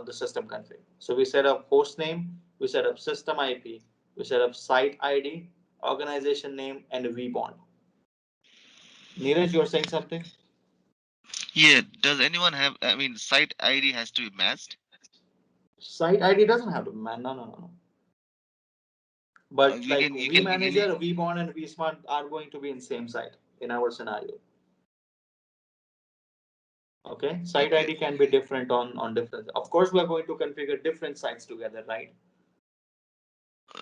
the system config. So we set up host name, we set up system IP, we set up site ID, organization name, and vBond. Neeraj, you're saying something? Yeah. Does anyone have? I mean, site ID has to be matched. Site ID doesn't have to be man. No, no, no, no. But We like can. You can. Any. vManager, vBond, and vSmart are going to be in same site in our scenario. Okay, site Okay. ID can be different on different. Of course, we are going to configure different sites together, right?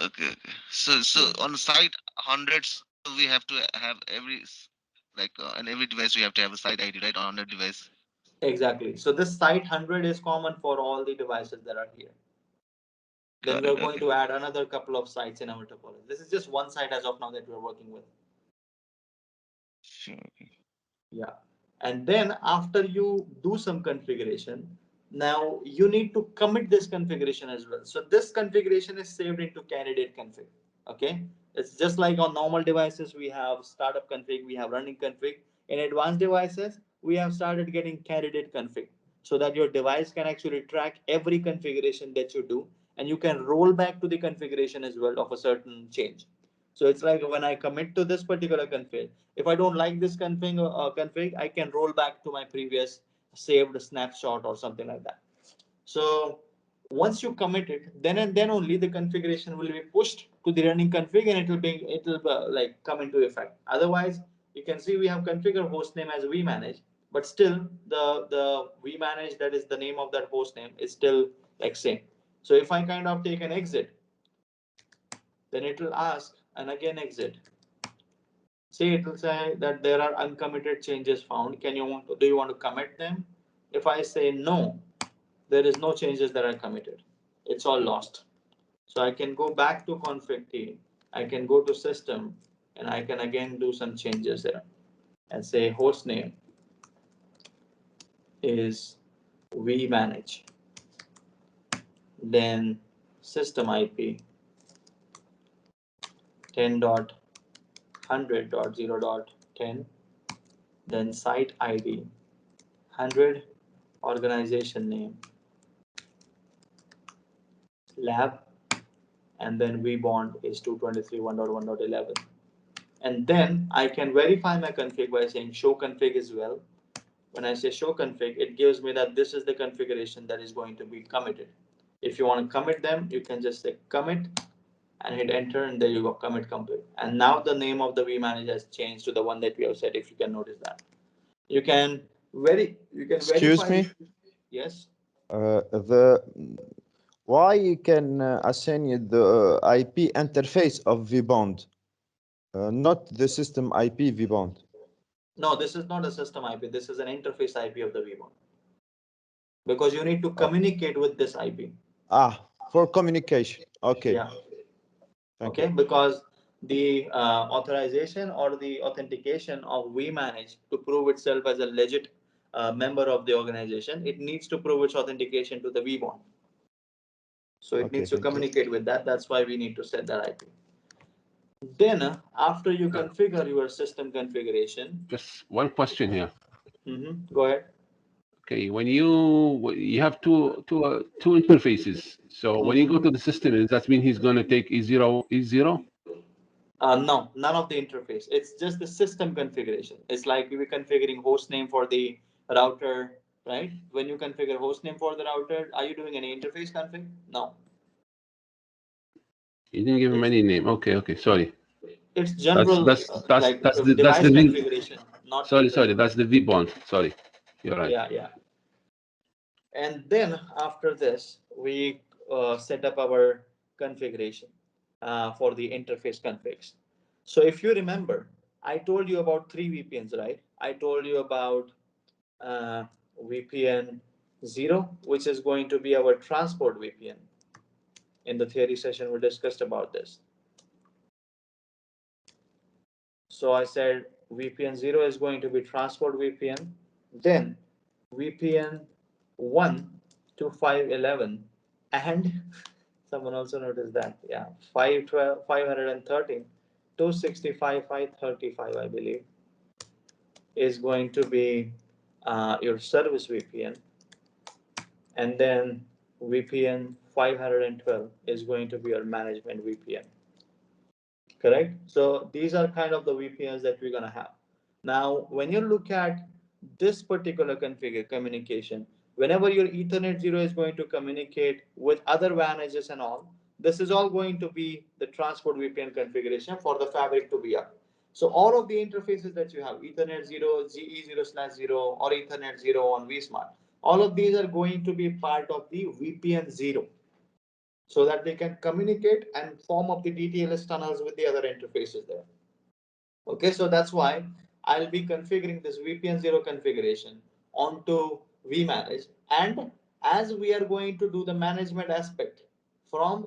Okay. Okay. So Yeah. on site hundreds, we have to have like on every device we have to have a site ID, right? On the device. Exactly. So this site 100 is common for all the devices that are here. Then Got we are it. going Okay. to add another couple of sites in our topology. This is just one site as of now that we're working with. Sure. Yeah. And then after you do some configuration, now you need to commit this configuration as well. So this configuration is saved into candidate config. Okay. It's just like on normal devices, we have startup config, we have running config. In advanced devices, we have started getting candidate config so that your device can actually track every configuration that you do, and you can roll back to the configuration as well of a certain change. So it's like when I commit to this particular config, if I don't like this config, I can roll back to my previous saved snapshot or something like that. So once you commit it, then and then only the configuration will be pushed to the running config, and it will like come into effect. Otherwise, you can see we have configured host name as vManage, but still the vManage, that is the name of that host name, is still like same. So if I kind of take an exit, then it will ask and again exit. See, it will say that there are uncommitted changes found. Do you want to commit them? If I say no, there is no changes that are committed. It's all lost. So I can go back to config T. I can go to system, and I can again do some changes there and say host name is vManage. Then system IP 10.100.0.10. Then site ID 100, organization name lab, and then vBond is 223.1.1.11. And then I can verify my config by saying show config as well. When I say show config, it gives me that this is the configuration that is going to be committed. If you want to commit them, you can just say commit and hit enter, and there you go, commit complete. And now the name of the vManage has changed to the one that we have set, if you can notice that. You can Excuse verify. me. Yes. The why you can assign the IP interface of vBond, not the system IP vBond. No, this is not a system IP. This is an interface IP of the vManage, because you need to Uh, communicate with this IP. for communication. Okay, Yeah. thank Okay, you. because the authorization or the authentication of vManage to prove itself as a legit member of the organization, it needs to prove its authentication to the vBond. So it Okay, needs to thank you. communicate with that. That's why we need to set that IP. Then after you configure your system configuration, Just one question here. Go ahead. Okay, when you have two interfaces. So when you go to the system, does that mean he's going to take E0? No, none of the interface. It's just the system configuration. It's like we're configuring host name for the router, right? When you configure host name for the router, are you doing any interface config? No. You didn't give him any name. Okay, sorry. It's That's general, that's that's like that's the that's device the V. configuration, not Sorry, interface. that's the vBond. Sorry, you're right. Yeah. And then after this, we set up our configuration for the interface configs. So if you remember, I told you about three VPNs, right? I told you about uh, VPN 0, which is going to be our transport VPN. In the theory session, we discussed about this. So I said VPN 0 is going to be transport VPN. Then VPN 1 to 511, and someone also noticed that, yeah, 512, 513, 265, 535, I believe, is going to be your service VPN. And then VPN 512 is going to be your management VPN. Correct? So these are kind of the VPNs that we're going to have. Now, when you look at this particular configure communication, whenever your Ethernet 0 is going to communicate with other vManages and all, this is all going to be the transport VPN configuration for the fabric to be up. So all of the interfaces that you have, Ethernet 0, GE0/0, or Ethernet 0 on vSmart, all of these are going to be part of the VPN 0, so that they can communicate and form up the DTLS tunnels with the other interfaces there. Okay, so that's why I'll be configuring this VPN 0 configuration onto vManage. And as we are going to do the management aspect from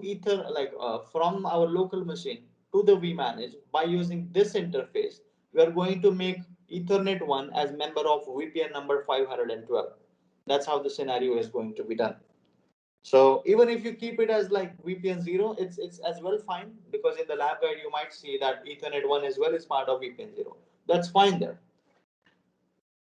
from our local machine to the vManage by using this interface, we are going to make Ethernet 1 as member of VPN number 512. That's how the scenario is going to be done. So even if you keep it as like VPN 0, it's as well fine, because in the lab guide you might see that Ethernet 1 as well is part of VPN 0. That's fine there.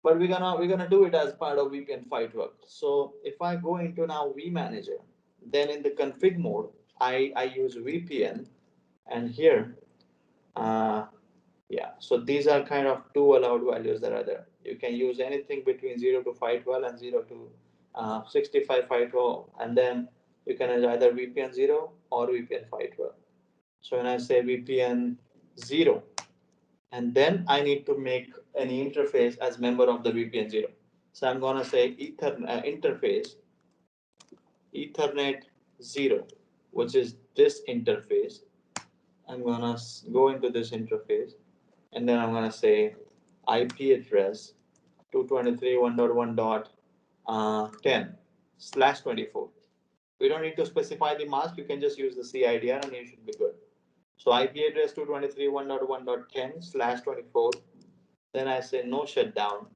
But we're gonna do it as part of VPN 512. So if I go into now vManager, then in the config mode, I use VPN, and here uh, yeah, so these are kind of two allowed values that are there. You can use anything between 0 to 512 and 0 to 65 512, and then you can use either VPN 0 or VPN 512. So when I say VPN 0, and then I need to make any interface as member of the VPN 0. So I'm gonna say Ethernet interface Ethernet 0, which is this interface. I'm gonna go into this interface, and then I'm gonna say IP address 223.1.1.10/24. We don't need to specify the mask. You can just use the CIDR and you should be good. So IP address 223.1.1.10/24. Then I say no shutdown.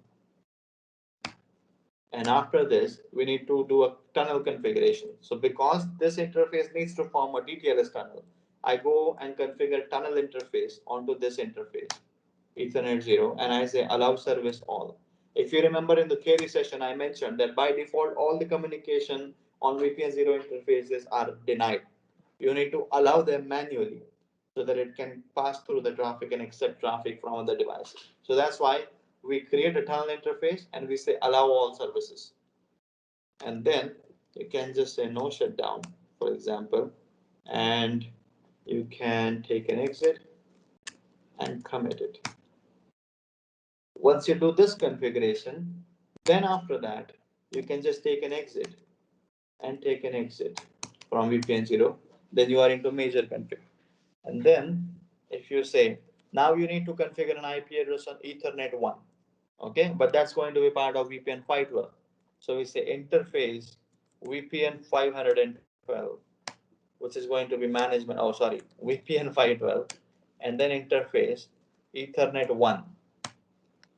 And after this, we need to do a tunnel configuration. So because this interface needs to form a DTLS tunnel, I go and configure tunnel interface onto this interface, Ethernet 0, and I say allow service all. If you remember in the theory session, I mentioned that by default, all the communication on VPN 0 interfaces are denied. You need to allow them manually so that it can pass through the traffic and accept traffic from other devices. So that's why we create a tunnel interface and we say allow all services. And then you can just say no shutdown, for example, and you can take an exit and commit it. Once you do this configuration, then after that, you can just take an exit and take an exit from VPN 0. Then you are into major config. And then if you say, now you need to configure an IP address on Ethernet 1. Okay, but that's going to be part of VPN 512. So we say interface VPN 512, which is going to be management. Oh, sorry, VPN 512, and then interface Ethernet 1,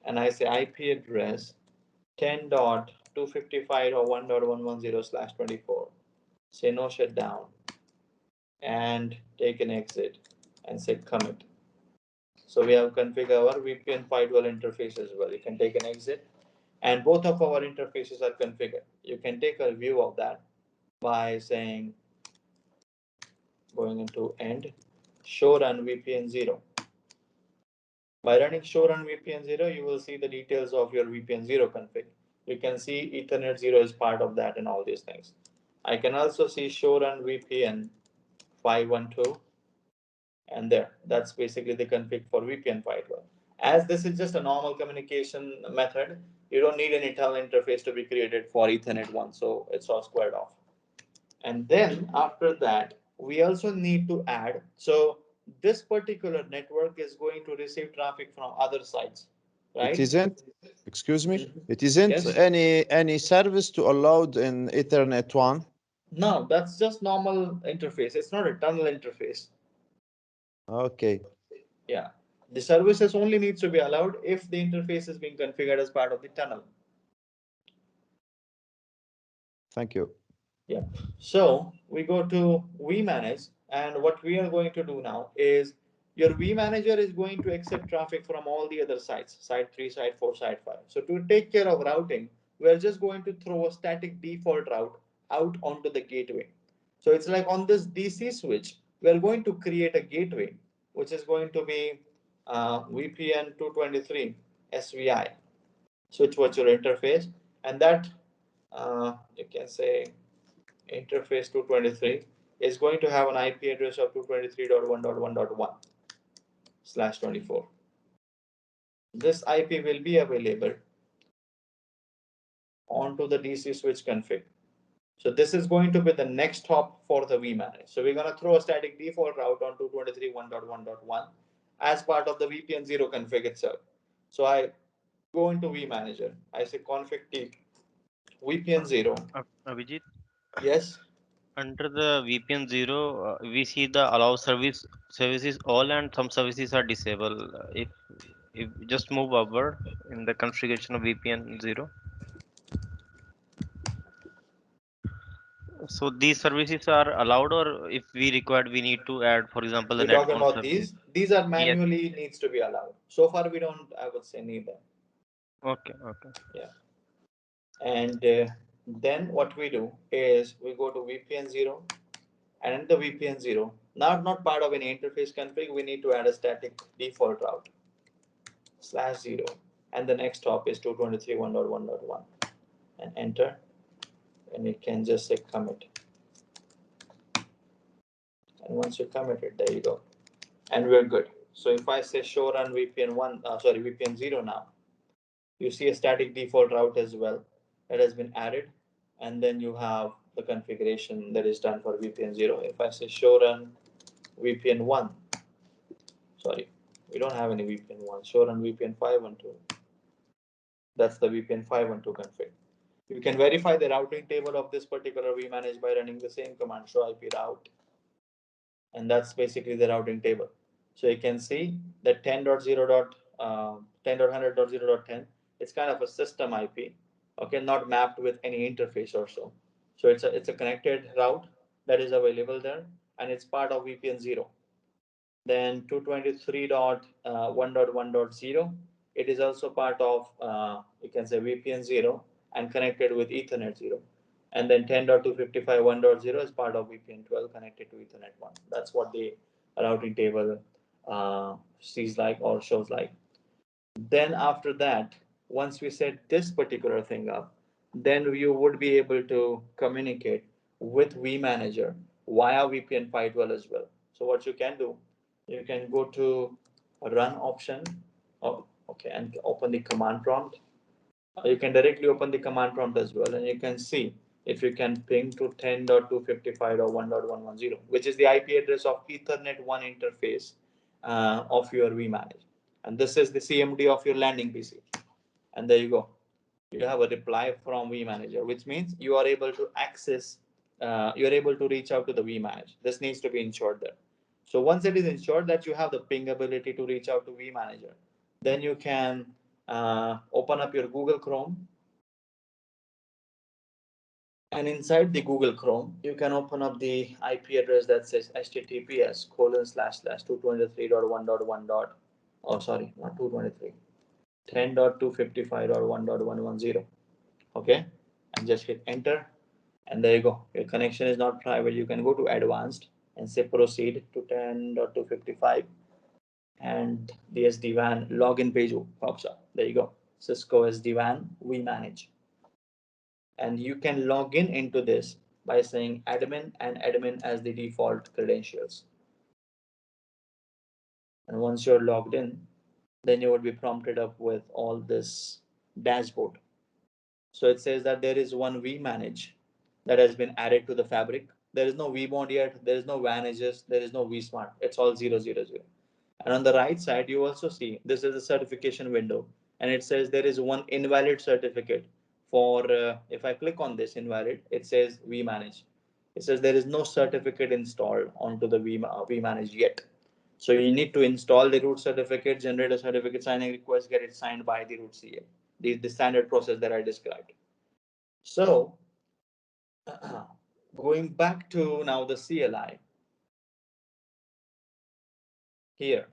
and I say IP address 10.255 or 1.110/24. Say no shutdown and take an exit, and say commit. So we have configured our VPN firewall interface as well. You can take an exit, and both of our interfaces are configured. You can take a view of that by saying, going into end, show run VPN 0. By running show run VPN 0, you will see the details of your VPN 0 config. You can see Ethernet 0 is part of that and all these things. I can also see show run VPN 512, and there, that's basically the config for VPN firewall. As this is just a normal communication method, you don't need an internal interface to be created for Ethernet 1, so it's all squared off. And then after that, we also need to add, so this particular network is going to receive traffic from other sites, right? It isn't, excuse me, Mhm. it isn't Yes. any service to allowed in Ethernet 1. No, that's just normal interface. It's not a tunnel interface. Okay, Yeah. The services only needs to be allowed if the interface is being configured as part of the tunnel. thank you. Yeah. So we go to vManage, and what we are going to do now is your vManager is going to accept traffic from all the other sites, site 3, site 4, site 5. So to take care of routing, we're just going to throw a static default route out onto the gateway. So it's like on this DC switch, we're going to create a gateway, which is going to be VPN 223 SVI, switch virtual interface, and that you can say interface 223 is going to have an IP address of 223.1.1.1/24. This IP will be available onto the DC switch config. So this is going to be the next hop for the vManage. So we're going to throw a static default route on 223.1.1.1 as part of the VPN 0 config itself. So I go into vManager. I say config t VPN 0. Abhijit, Yes. under the VPN 0, we see the allow services all and some services are disabled. If just move upward in the configuration of VPN 0, so these services are allowed, or if we required, we need to add, for example, the You're talking netbound about service. these are Yes. manually needs to be allowed. So far we don't, I would say, need them. Okay. Okay. Yeah. And then what we do is we go to VPN 0, and in the VPN 0, not part of any interface config, we need to add a static default route /0, and the next hop is 223.1.1.1, and enter, and you can just say commit. And once you commit it, there you go, and we're good. So if I say show run VPN 0 now, you see a static default route as well that has been added, and then you have the configuration that is done for VPN 0. If I say show run VPN 1, sorry, we don't have any VPN 1, show run VPN 512, that's the VPN 512 config. You can verify the routing table of this particular vManage by running the same command, show IP route, and that's basically the routing table. So you can see that 10.0.10.100.0.10, it's kind of a system IP, okay, not mapped with any interface or so. So it's a connected route that is available there, and it's part of VPN 0. Then 223.1.1.0, it is also part of you can say VPN 0 and connected with Ethernet 0. And then 10.255.1.0 is part of VPN 12 connected to Ethernet 1. That's what the routing table sees like or shows like. Then after that, once we set this particular thing up, then you would be able to communicate with vManager via VPN firewall as well. So what you can do, you can go to run option, oh, okay, and open the command prompt. You can directly open the command prompt as well, and you can see if you can ping to 10.255.1.110, which is the IP address of Ethernet 1 interface of your vManage. And this is the CMD of your landing PC. And there you go. You have a reply from vManager, which means you are able to access, you're able to reach out to the vManage. This needs to be ensured there. So once it is ensured that you have the ping ability to reach out to vManager, then you can open up your Google Chrome And inside the Google Chrome, you can open up the IP address that says https://223.1.1. Oh, sorry, not 223. 10.255.1.110. Okay, and just hit enter, and there you go. Your connection is not private. You can go to advanced and say proceed to 10.255, and the SD-WAN login page pops up. There you go. Cisco SD-WAN vManage. And you can log in into this by saying admin and admin as the default credentials. And once you're logged in, then you will be prompted up with all this dashboard. So it says that there is one vManage that has been added to the fabric. There is no vBond yet. There is no vManages. There is no vSmart. It's all 000. And on the right side, you also see this is a certification window, and it says there is one invalid certificate for. If I click on this invalid, it says vManage. It says there is no certificate installed onto the vManage yet. So you need to install the root certificate, generate a certificate signing request, get it signed by the root CA. The standard process that I described. So going back to now the CLI here,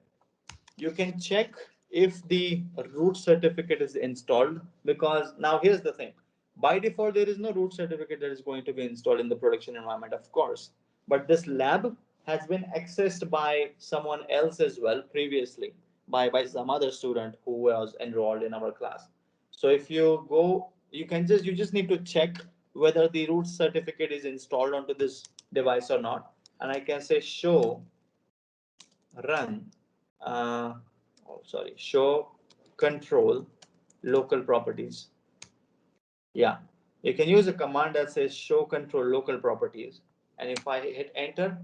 you can check if the root certificate is installed, because now here's the thing. By default, there is no root certificate that is going to be installed in the production environment, of course. But this lab has been accessed by someone else as well previously, by some other student who was enrolled in our class. So if you go, you just need to check whether the root certificate is installed onto this device or not. And I can say show run show control local properties. Yeah, you can use a command that says show control local properties, and if I hit enter,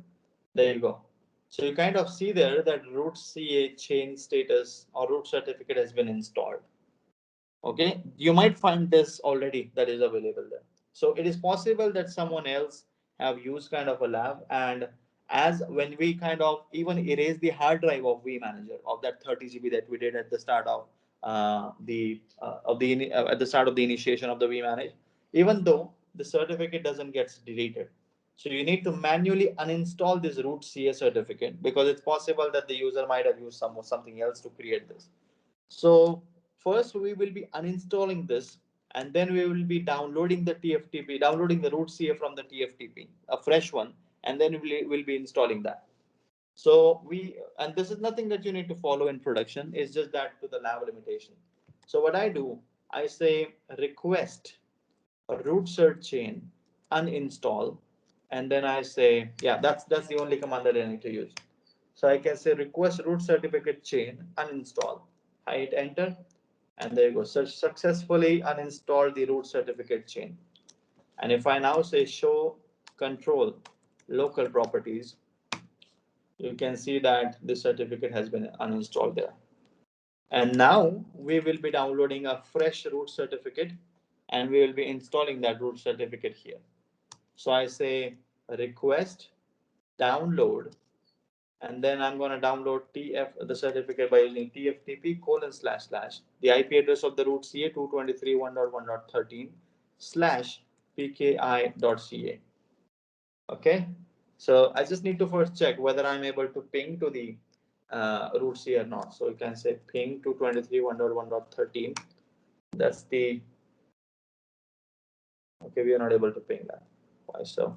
there you go. So you kind of see there that root CA chain status or root certificate has been installed. Okay, you might find this already that is available there. So it is possible that someone else have used kind of a lab, and as when we kind of even erase the hard drive of vManager of that 30 GB that we did at the start at the start of the initiation of the vManage, even though the certificate doesn't get deleted. So you need to manually uninstall this root CA certificate, because it's possible that the user might have used something else to create this. So first we will be uninstalling this, and then we will be downloading the TFTP, downloading the root CA from the TFTP, a fresh one, and then we'll be installing that. So and this is nothing that you need to follow in production, it's just that to the lab limitation. So what I do, I say request a root cert chain uninstall, and then I say, yeah, that's the only command that I need to use. So I can say request root certificate chain uninstall. I hit enter, and there you go. So successfully uninstall the root certificate chain. And if I now say show control local properties, you can see that the certificate has been uninstalled there. And now we will be downloading a fresh root certificate, and we will be installing that root certificate here. So I say request download, and then I'm going to download the certificate by using tftp the IP address of the root CA 223.1.1.13 slash pki.ca. Okay, so I just need to first check whether I'm able to ping to the root CA or not. So you can say ping 223.1.1.13. That's the, okay, we are not able to ping that. Why so?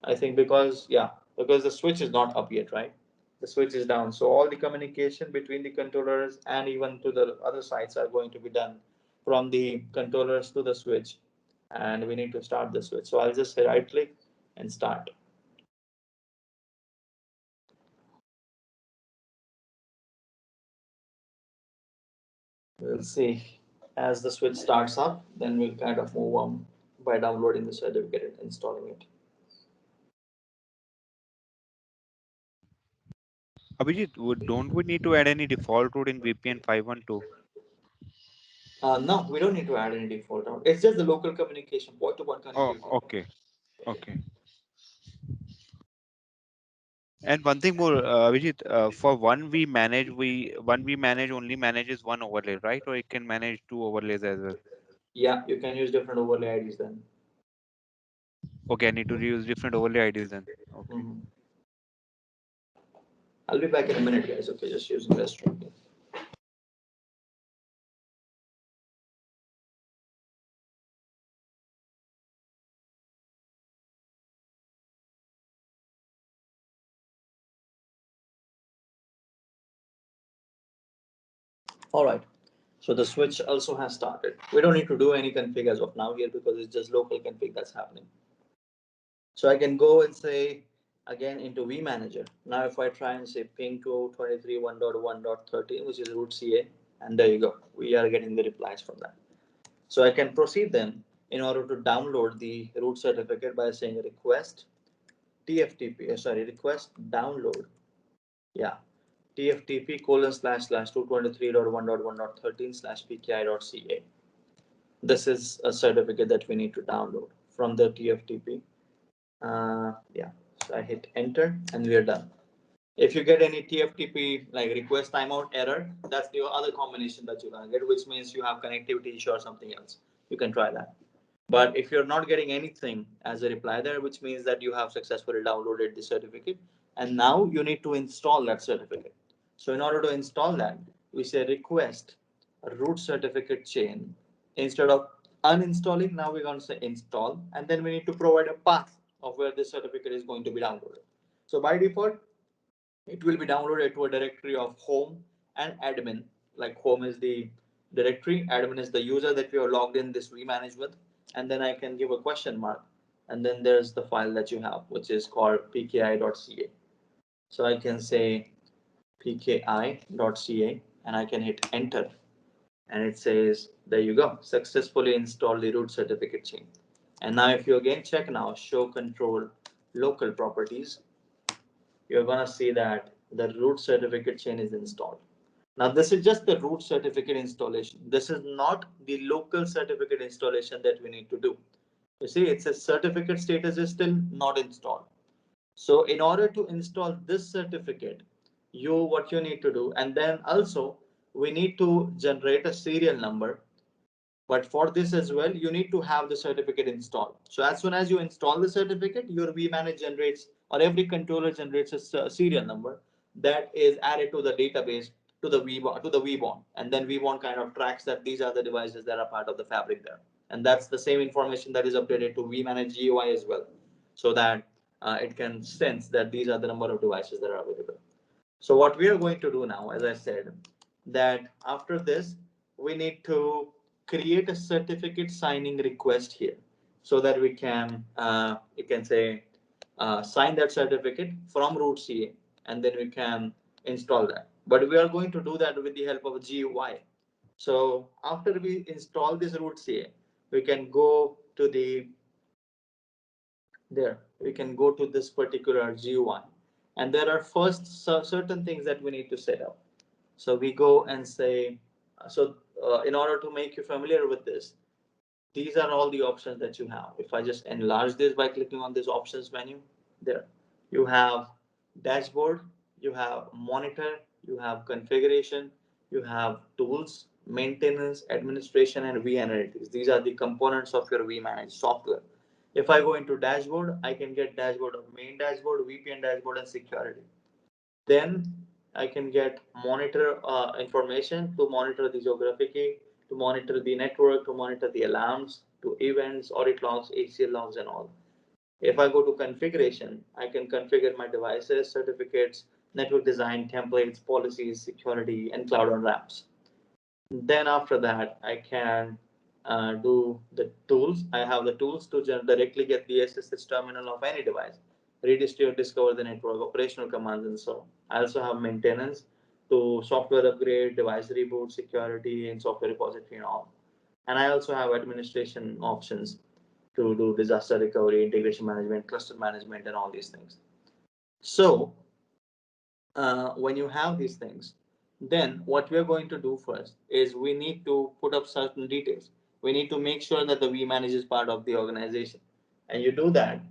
I think because the switch is not up yet, right? The switch is down. So all the communication between the controllers and even to the other sites are going to be done from the controllers to the switch. And we need to start the switch. So I'll just say right click and start. We'll see as the switch starts up, then we'll kind of move on by downloading the certificate and installing it. Abhijit, don't we need to add any default route in VPN 512? No, we don't need to add any default route. It's just the local communication, point-to-point Oh, connectivity. okay, okay. And one thing more, Abhijit, for one we manage only manages one overlay, right? Or it can manage two overlays as well. Yeah, you can use different overlay IDs then. Okay, I need to use different overlay IDs then. Okay. I'll be back in a minute, guys. Okay, just using the restroom here. All right. So the switch also has started. We don't need to do any config as of now here because it's just local config that's happening. So I can go and say again into vManager. Now if I try and say ping to 23.1.1.13, which is root CA, and there you go. We are getting the replies from that. So I can proceed then in order to download the root certificate by saying request TFTP, request download. Yeah, TFTP // 223.1.1.13/PKI.ca. This is a certificate that we need to download from the TFTP. Yeah, so I hit enter and we are done. If you get any TFTP like request timeout error, that's the other combination that you're gonna get, which means you have connectivity issue or something else. You can try that. But if you're not getting anything as a reply there, which means that you have successfully downloaded the certificate and now you need to install that certificate. So in order to install that, we say request a root certificate chain. Instead of uninstalling, now we're going to say install, and then we need to provide a path of where this certificate is going to be downloaded. So by default, it will be downloaded to a directory of home and admin. Like home is the directory, admin is the user that we are logged in this vManage with, and then I can give a question mark, and then there's the file that you have, which is called pki.ca. So I can say pki.ca and I can hit enter, and it says there you go, successfully installed the root certificate chain. And now if you again check now, show control local properties, you're gonna see that the root certificate chain is installed. Now this is just the root certificate installation. This is not the local certificate installation that we need to do. You see, it says certificate status is still not installed. So in order to install this certificate, what you need to do, and then also we need to generate a serial number. But for this as well, you need to have the certificate installed. So as soon as you install the certificate, your vManage generates, or every controller generates a serial number that is added to the database to the vBond, and then vBond kind of tracks that these are the devices that are part of the fabric there, and that's the same information that is updated to vManage GUI as well, so that it can sense that these are the number of devices that are available. So what we are going to do now, as I said, that after this, we need to create a certificate signing request here so that we can, you can say, sign that certificate from root CA, and then we can install that. But we are going to do that with the help of a GUI. So after we install this root CA, we can go to we can go to this particular GUI, and there are first certain things that we need to set up. So we go and say, in order to make you familiar with this, these are all the options that you have. If I just enlarge this by clicking on this options menu, there you have dashboard, you have monitor, you have configuration, you have tools, maintenance, administration, and vAnalytics. These are the components of your vManage software. If I go into dashboard, I can get dashboard of main dashboard, VPN dashboard, and security. Then I can get monitor information to monitor the geography, to monitor the network, to monitor the alarms, to events, audit logs, HCL logs, and all. If I go to configuration, I can configure my devices, certificates, network design, templates, policies, security, and cloud on ramps. Then after that, I can do the tools. I have the tools to directly get the SSH terminal of any device, redistribute, discover the network, operational commands, and so on. I also have maintenance to software upgrade, device reboot, security, and software repository and all. And I also have administration options to do disaster recovery, integration management, cluster management, and all these things. So when you have these things, then what we're going to do first is we need to put up certain details. We need to make sure that the vManage is part of the organization. And you do that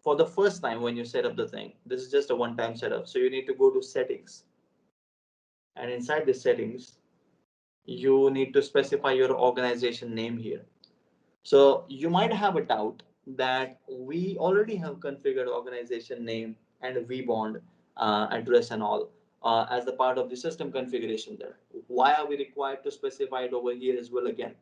for the first time when you set up the thing. This is just a one-time setup. So you need to go to settings. And inside the settings, you need to specify your organization name here. So you might have a doubt that we already have configured organization name and vBond address and all as the part of the system configuration there. Why are we required to specify it over here as well again?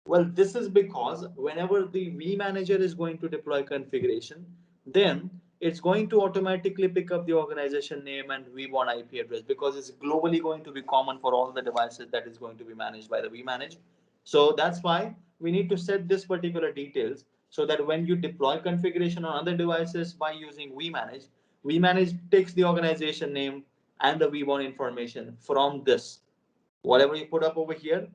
Well, this is because whenever the vManager is going to deploy configuration, then it's going to automatically pick up the organization name and vBond IP address because it's globally going to be common for all the devices that is going to be managed by the vManage. So that's why we need to set this particular details so that when you deploy configuration on other devices by using vManage, vManage takes the organization name and the vBond information from this. Whatever you put up over here,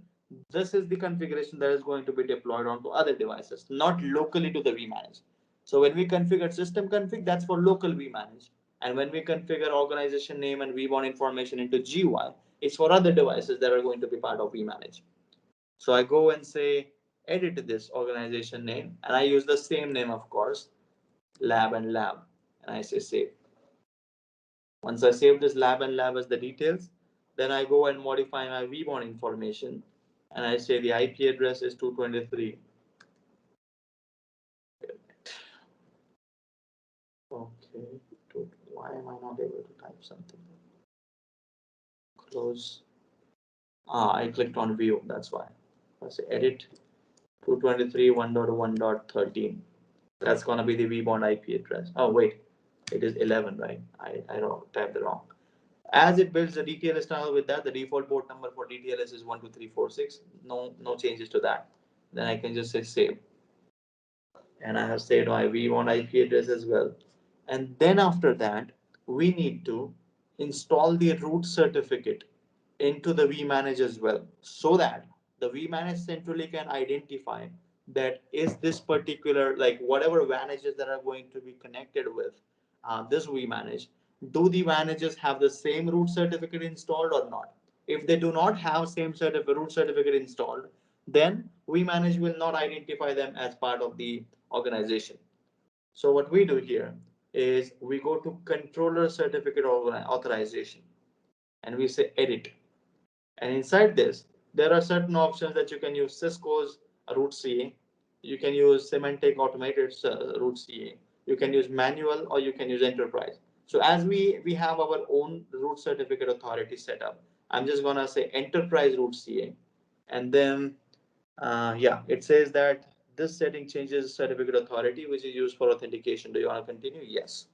this is the configuration that is going to be deployed onto other devices, not locally to the vManage. So when we configure system config, that's for local vManage. And when we configure organization name and vBond information into GUI, it's for other devices that are going to be part of vManage. So I go and say, edit this organization name, and I use the same name, of course, lab and lab, and I say save. Once I save this lab and lab as the details, then I go and modify my vBond information, and I say the IP address is 223. Okay, why am I not able to type something? Close. I clicked on view, that's why. I say edit 223.1.1.13. That's gonna be the vBond IP address. Oh wait, it is 11, right? I typed it wrong. As it builds the DTLS tunnel with that, the default port number for DTLS is 12346. No changes to that. Then I can just say save. And I have saved my vBond IP address as well. And then after that, we need to install the root certificate into the vManage as well, so that the vManage centrally can identify that is this particular, like whatever manages that are going to be connected with this vManage, do the managers have the same root certificate installed or not? If they do not have same root certificate installed, then vManage will not identify them as part of the organization. So what we do here is we go to controller certificate authorization and we say edit. And inside this, there are certain options that you can use Cisco's root CA, you can use Symantec automated root CA, you can use manual, or you can use enterprise. So as we have our own root certificate authority set up, I'm just gonna say enterprise root CA, and then yeah, it says that this setting changes certificate authority, which is used for authentication. Do you want to continue? Yes.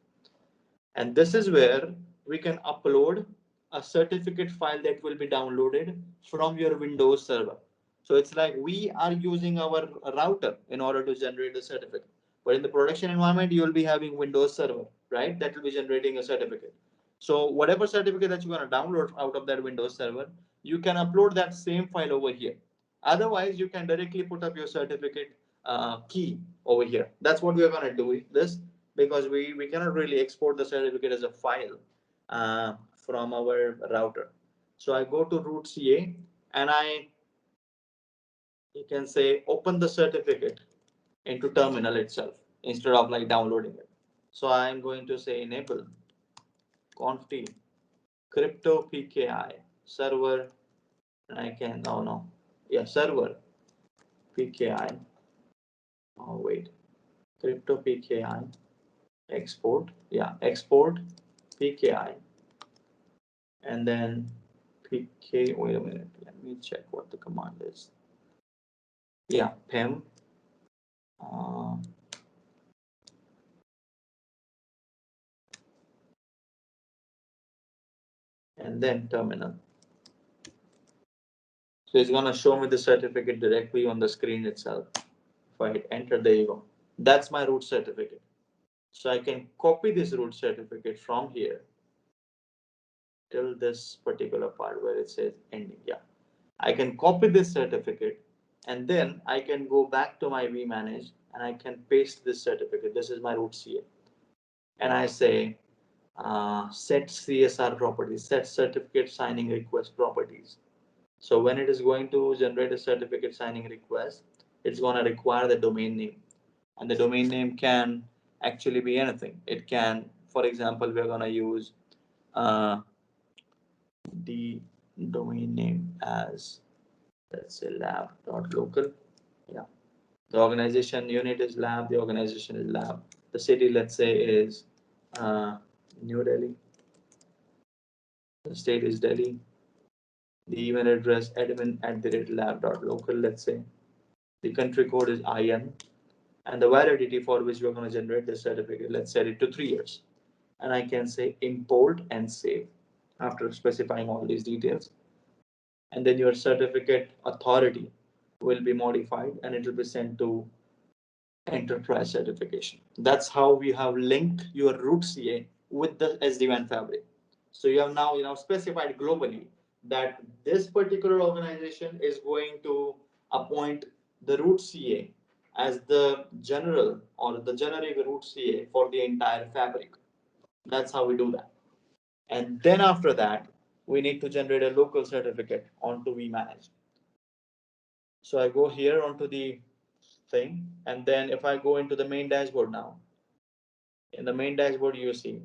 And this is where we can upload a certificate file that will be downloaded from your Windows server. So it's like we are using our router in order to generate the certificate. But in the production environment, you will be having Windows server, right? That will be generating a certificate. So whatever certificate that you're going to download out of that Windows server, you can upload that same file over here. Otherwise, you can directly put up your certificate key over here. That's what we're going to do with this, because we cannot really export the certificate as a file from our router. So I go to root CA and you can say open the certificate into terminal itself instead of like downloading it. So I'm going to say enable conft crypto PKI server, and I can, oh no, yeah, server PKI, oh wait, crypto PKI export, yeah, export PKI, and then PK, wait a minute, let me check what the command is. Yeah, PEM, uh, and then terminal. So it's gonna show me the certificate directly on the screen itself. If I hit enter, there you go. That's my root certificate. So I can copy this root certificate from here till this particular part where it says ending. Yeah, I can copy this certificate, and then I can go back to my vManage and I can paste this certificate. This is my root CA, and I say set CSR properties, set certificate signing request properties. So when it is going to generate a certificate signing request, it's going to require the domain name, and the domain name can actually be anything. It can, for example, we're going to use uh, the domain name as, let's say, lab.local. Yeah, The organization unit is lab, the organization is lab. The city, let's say, is New Delhi. The state is Delhi. The email address admin@lab.local, let's say. The country code is IN. And the validity for which we're going to generate the certificate, let's set it to 3 years. And I can say import and save after specifying all these details. And then your certificate authority will be modified and it will be sent to enterprise certification. That's how we have linked your root CA with the SD-WAN fabric. So you have now specified globally that this particular organization is going to appoint the root CA as the general or the generic root CA for the entire fabric. That's how we do that. And then after that, we need to generate a local certificate onto vManage. So I go here onto the thing, and then if I go into the main dashboard now, in the main dashboard you see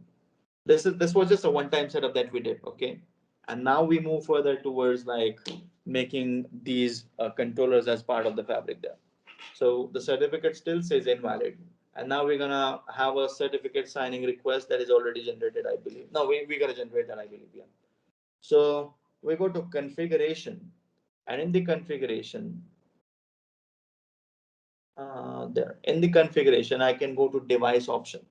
this was just a one-time setup that we did, okay? And now we move further towards like making these controllers as part of the fabric there. So the certificate still says invalid, and now we're gonna have a certificate signing request that is already generated, I believe. No, we gotta generate that, I believe, yeah. So we go to configuration, and in the configuration, there in the configuration, I can go to device option.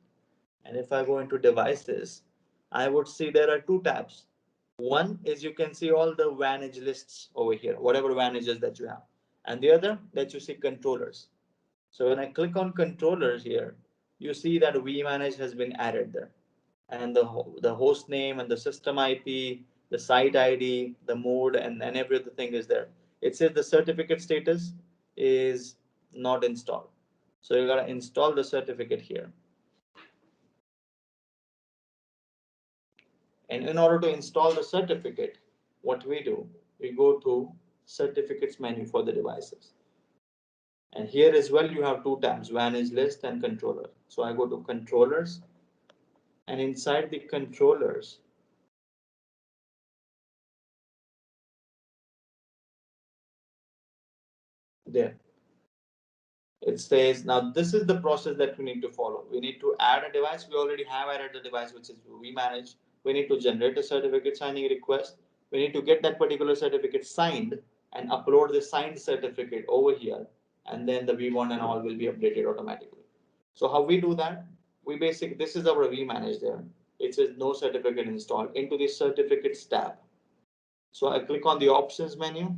And if I go into devices, I would see there are two tabs. One is you can see all the vManage lists over here, whatever vManages that you have. And the other that you see controllers. So when I click on controllers here, you see that vManage has been added there. And the host name and the system IP, the site ID, the mode, and everything is there. It says the certificate status is not installed. So you gotta install the certificate here. And in order to install the certificate, what we do, we go to certificates menu for the devices. And here as well, you have two tabs, vManage list and controller. So I go to controllers, and inside the controllers, there, it says, now this is the process that we need to follow. We need to add a device. We already have added the device, which is vManage. We need to generate a certificate signing request. We need to get that particular certificate signed and upload the signed certificate over here. And then the vBond and all will be updated automatically. So how we do that? This is our vManage there. It says no certificate installed into the certificates tab. So I click on the options menu.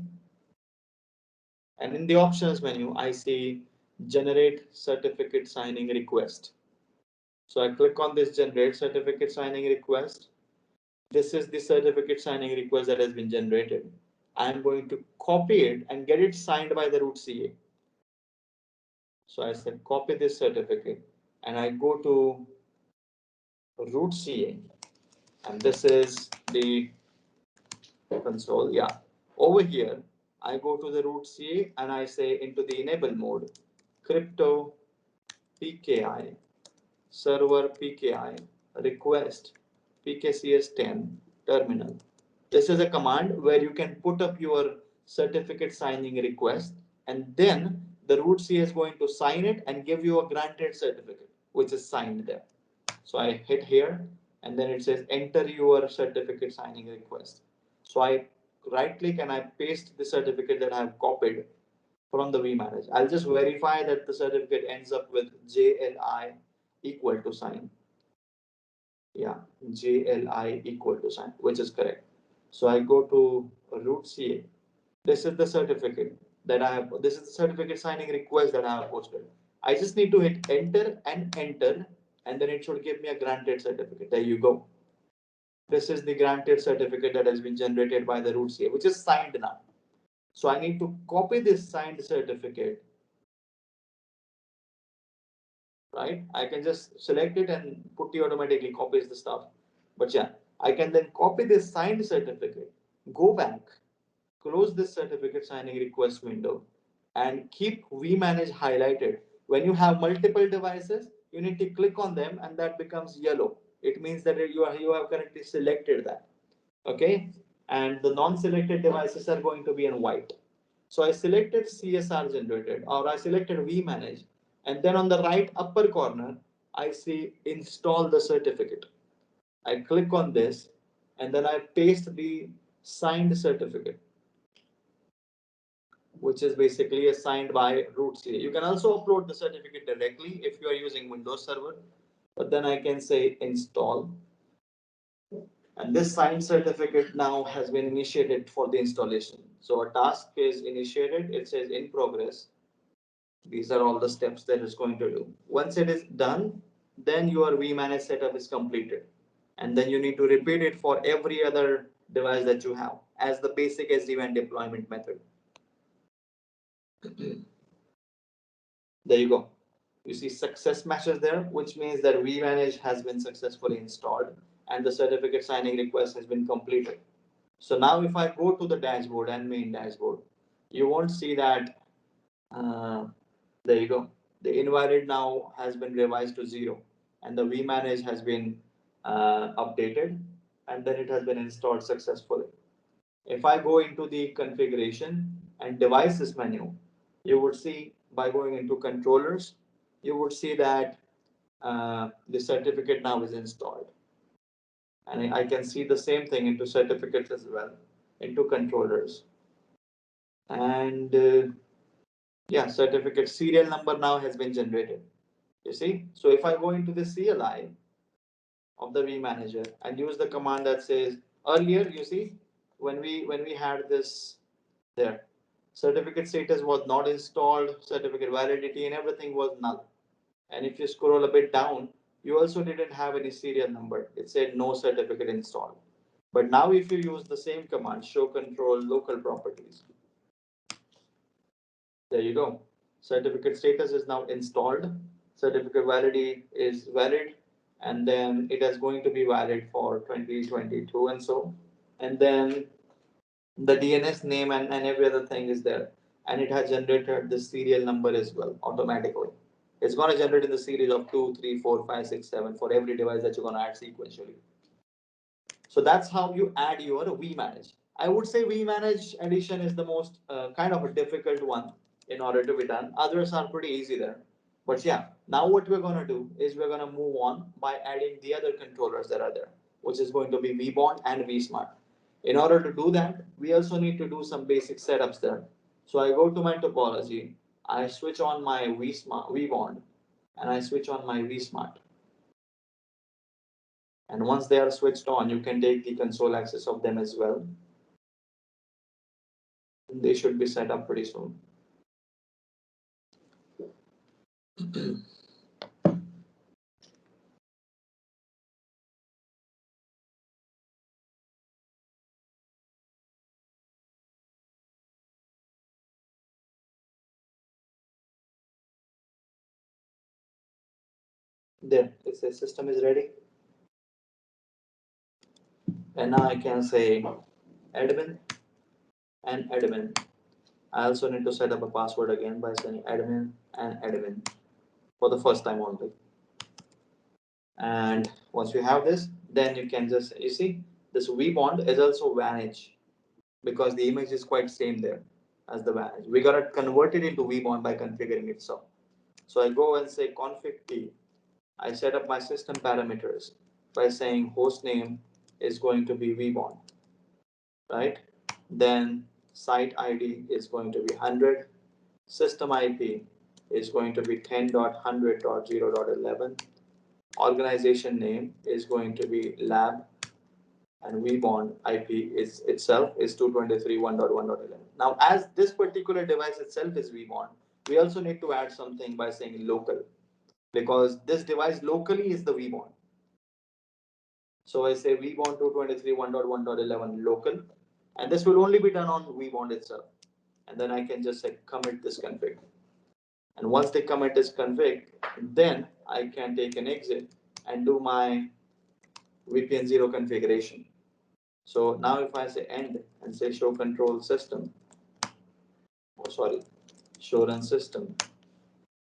And in the options menu, I see generate certificate signing request. So I click on this generate certificate signing request. This is the certificate signing request that has been generated. I am going to copy it and get it signed by the root CA. So I said copy this certificate and I go to root CA, and this is the console. Yeah, over here I go to the root CA and I say into the enable mode, crypto PKI server PKI request PKCS10 terminal. This is a command where you can put up your certificate signing request, and then the root CA is going to sign it and give you a granted certificate, which is signed there. So I hit here, and then it says enter your certificate signing request. So I right click and I paste the certificate that I have copied from the vManage. I'll just verify that the certificate ends up with JLI equal to sign. Yeah, JLI equal to sign, which is correct. So I go to root CA. This is the certificate that I have. This is the certificate signing request that I have posted. I just need to hit enter, and then it should give me a granted certificate. There you go. This is the granted certificate that has been generated by the root CA, which is signed now. So I need to copy this signed certificate, right? I can just select it and Putty automatically copies the stuff. But yeah, I can then copy this signed certificate, go back, close this certificate signing request window, and keep vManage highlighted. When you have multiple devices, you need to click on them and that becomes yellow. It means that you have currently selected that. Okay? And the non-selected devices are going to be in white. So I selected CSR generated, or I selected vManage, and then on the right upper corner, I see install the certificate. I click on this, and then I paste the signed certificate, which is basically assigned by root CA. You can also upload the certificate directly if you are using Windows Server, but then I can say install. And this signed certificate now has been initiated for the installation. So a task is initiated, it says in progress. These are all the steps that it's going to do. Once it is done, then your vManage setup is completed. And then you need to repeat it for every other device that you have as the basic SD-WAN deployment method. There you go. You see success matches there, which means that vManage has been successfully installed and the certificate signing request has been completed. So now if I go to the dashboard and main dashboard, you won't see that. There you go. The invalid now has been revised to 0 and the vManage has been updated and then it has been installed successfully. If I go into the configuration and devices menu, you would see by going into controllers, you would see that the certificate now is installed. And I can see the same thing into certificates as well, into controllers. And yeah, certificate serial number now has been generated. You see? So if I go into the CLI of the vManager and use the command that says earlier, you see, when we had this there, certificate status was not installed, certificate validity and everything was null. And if you scroll a bit down, you also didn't have any serial number. It said no certificate installed. But now if you use the same command, show control local properties, there you go. Certificate status is now installed. Certificate validity is valid. And then it is going to be valid for 2022 and so. And then the DNS name and every other thing is there. And it has generated the serial number as well automatically. It's going to generate in the series of 2, 3, 4, 5, 6, 7 for every device that you're going to add sequentially. So that's how you add your vManage. I would say vManage addition is the most kind of a difficult one in order to be done. Others are pretty easy there. But yeah, now what we're going to do is we're going to move on by adding the other controllers that are there, which is going to be vBond and vSmart. In order to do that, we also need to do some basic setups there. So I go to my topology, I switch on my vBond, and I switch on my vSmart. And once they are switched on, you can take the console access of them as well. They should be set up pretty soon. There, it says system is ready. And now I can say admin and admin. I also need to set up a password again by saying admin and admin for the first time only. And once you have this, then you can just, you see, this vBond is also vManage because the image is quite same there as the vManage. We got to convert it into vBond by configuring it so. So I go and say config t. I set up my system parameters by saying host name is going to be vBond, right? Then site ID is going to be 100. System IP is going to be 10.100.0.11. Organization name is going to be lab, and vBond IP is itself is 223.1.1.11. Now, as this particular device itself is vBond, we also need to add something by saying local, because this device locally is the vBond. So I say vBond 223.1.1.11 local, and this will only be done on vBond itself. And then I can just say commit this config. And once the commit is config, then I can take an exit and do my VPN 0 configuration. So now if I say end and say show control system, show run system,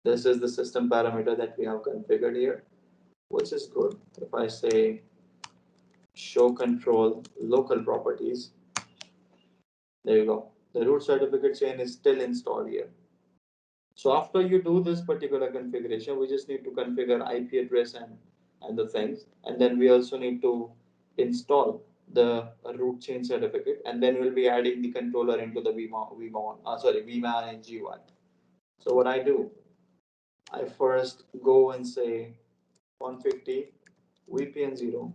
this is the system parameter that we have configured here, which is good. If I say show control local properties, there you go. The root certificate chain is still installed here. So after you do this particular configuration, we just need to configure IP address and the things. And then we also need to install the root chain certificate. And then we'll be adding the controller into the vManage GUI. So what I do, I first go and say 150 VPN 0.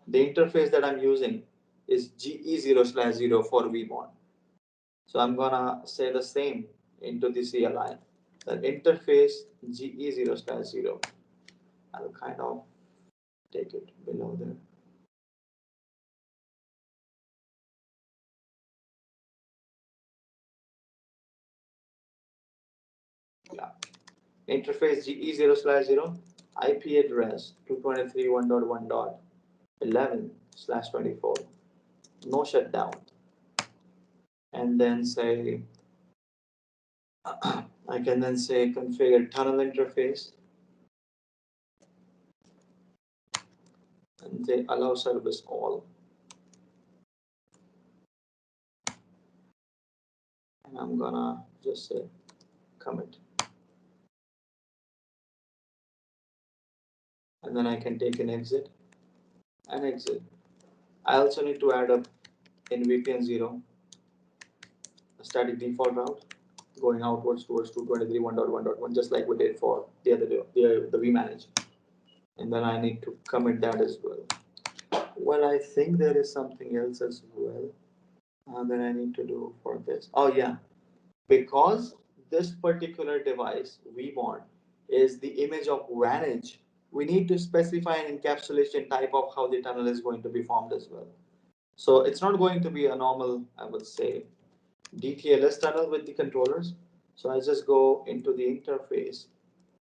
The interface that I'm using is GE0/0 for vBond. So I'm gonna say the same into the CLI. The interface GE0/0. I'll kind of take it below there. Yeah. Interface GE0/0, IP address 223.1.1.11/24. No shutdown. And then say I can then say configure tunnel interface and say allow service all. And I'm gonna just say commit. And then I can take an exit and exit. I also need to add up in VPN 0 a static default route going outwards towards 223.1.1.1, just like we did for the other day, the vManage. And then I need to commit that as well. Well, I think there is something else as well that I need to do for this. Oh yeah, because this particular device, vBond, is the image of vManage, we need to specify an encapsulation type of how the tunnel is going to be formed as well. So it's not going to be a normal, I would say, DTLS tunnel with the controllers. So I just go into the interface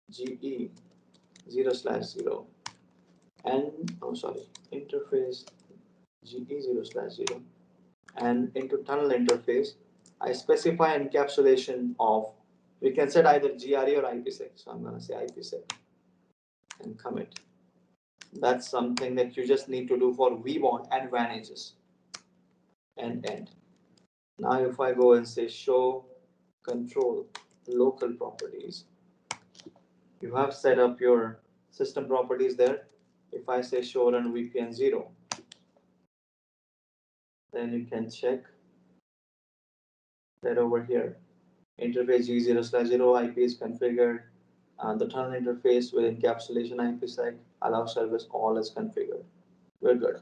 GE 0/0 and interface GE 0/0 and into tunnel interface. I specify encapsulation of, we can set either GRE or IPsec. So I'm going to say IPsec and commit. That's something that you just need to do for vBond and vManages and end. Now if I go and say show control local properties, you have set up your system properties there. If I say show run VPN 0, then you can check that over here. Interface G0/0 IP is configured. The tunnel interface with encapsulation IPsec, allow service all is configured. We're good.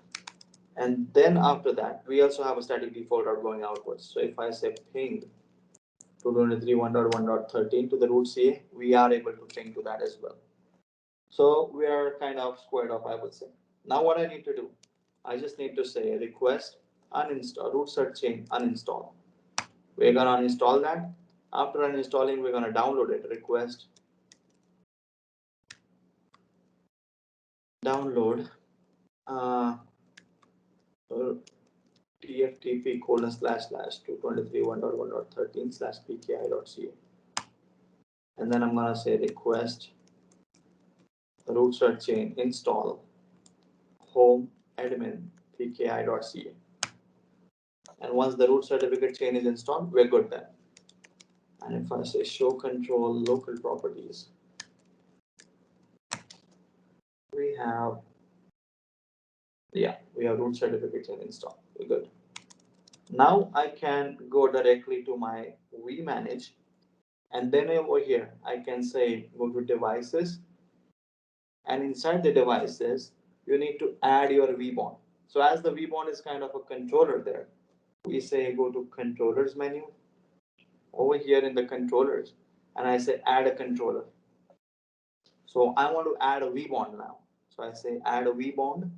And then after that, we also have a static default route going outwards. So if I say ping 223.1.1.13 to the root CA, we are able to ping to that as well. So we are kind of squared up, I would say. Now what I need to do, I just need to say request uninstall root cert chain uninstall. We're gonna uninstall that. After uninstalling, we're gonna download it. Request download tftp://223.1.1.13/pki.ca. And then I'm gonna say request root cert chain install home admin pki.ca. And once the root certificate chain is installed, we're good then. And if I say show control local properties, we have root certificate chain installed. We're good. Now I can go directly to my vManage, and then over here I can say go to devices, and inside the devices you need to add your vBond. So as the vBond is kind of a controller there, we say go to controllers menu over here in the controllers, and I say add a controller. So I want to add a vBond now. So I say add a vBond,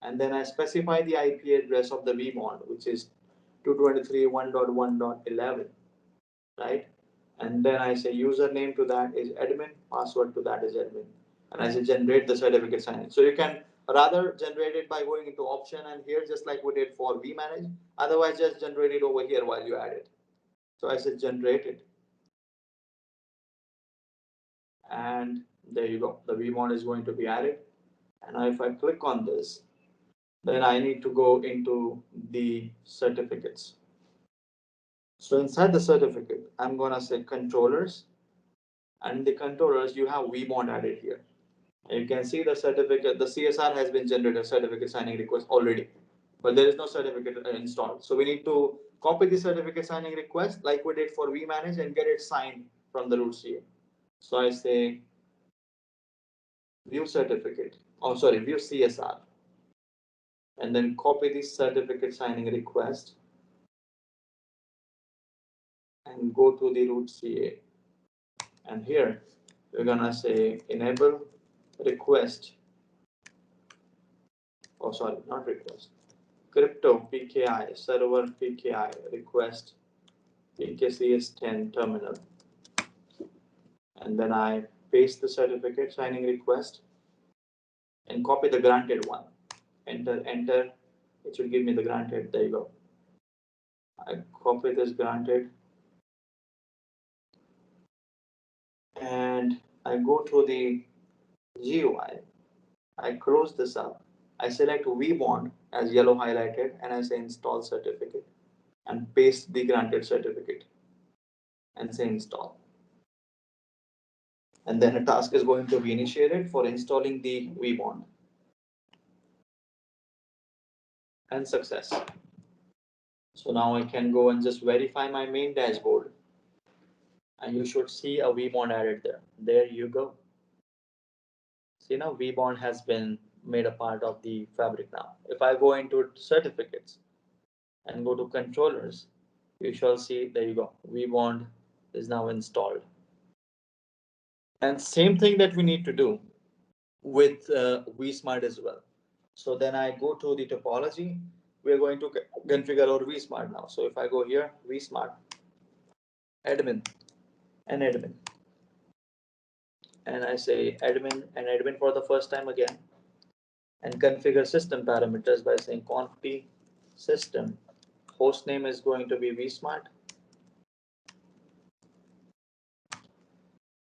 and then I specify the IP address of the vBond, which is 223.1.1.11, right? And then I say username to that is admin, password to that is admin, and I say generate the certificate sign-in. So you can rather generate it by going into option and here, just like we did for vManage. Otherwise, just generate it over here while you add it. So I said generate it, and there you go. The vBond is going to be added. And now if I click on this, Then I need to go into the certificates. So inside the certificate, I'm gonna say controllers, and the controllers you have vBond added here. And you can see the certificate, the CSR has been generated, certificate signing request already, but there is no certificate installed. So we need to copy the certificate signing request like we did for vManage and get it signed from the root CA. So I say view certificate, oh sorry, view CSR, and then copy the certificate signing request and go to the root CA. And here we're gonna say enable request, oh sorry, not request, crypto PKI, server PKI request PKCS10 terminal. And then I paste the certificate signing request and copy the granted one. Enter, enter, it should give me the granted, there you go. I copy this granted and I go to the GUI, I close this up, I select vBond as yellow highlighted and I say install certificate and paste the granted certificate and say install. And then a task is going to be initiated for installing the vBond. And success. So now I can go and just verify my main dashboard and you should see a vBond added there. There you go. See now vBond has been made a part of the fabric now. If I go into certificates and go to controllers, you shall see, there you go, vBond is now installed. And same thing that we need to do with vSmart as well. So then I go to the topology. We're going to configure our vSmart now. So if I go here, vSmart, admin, and admin, and I say admin and admin for the first time again, and configure system parameters by saying conf system. Host name is going to be vSmart.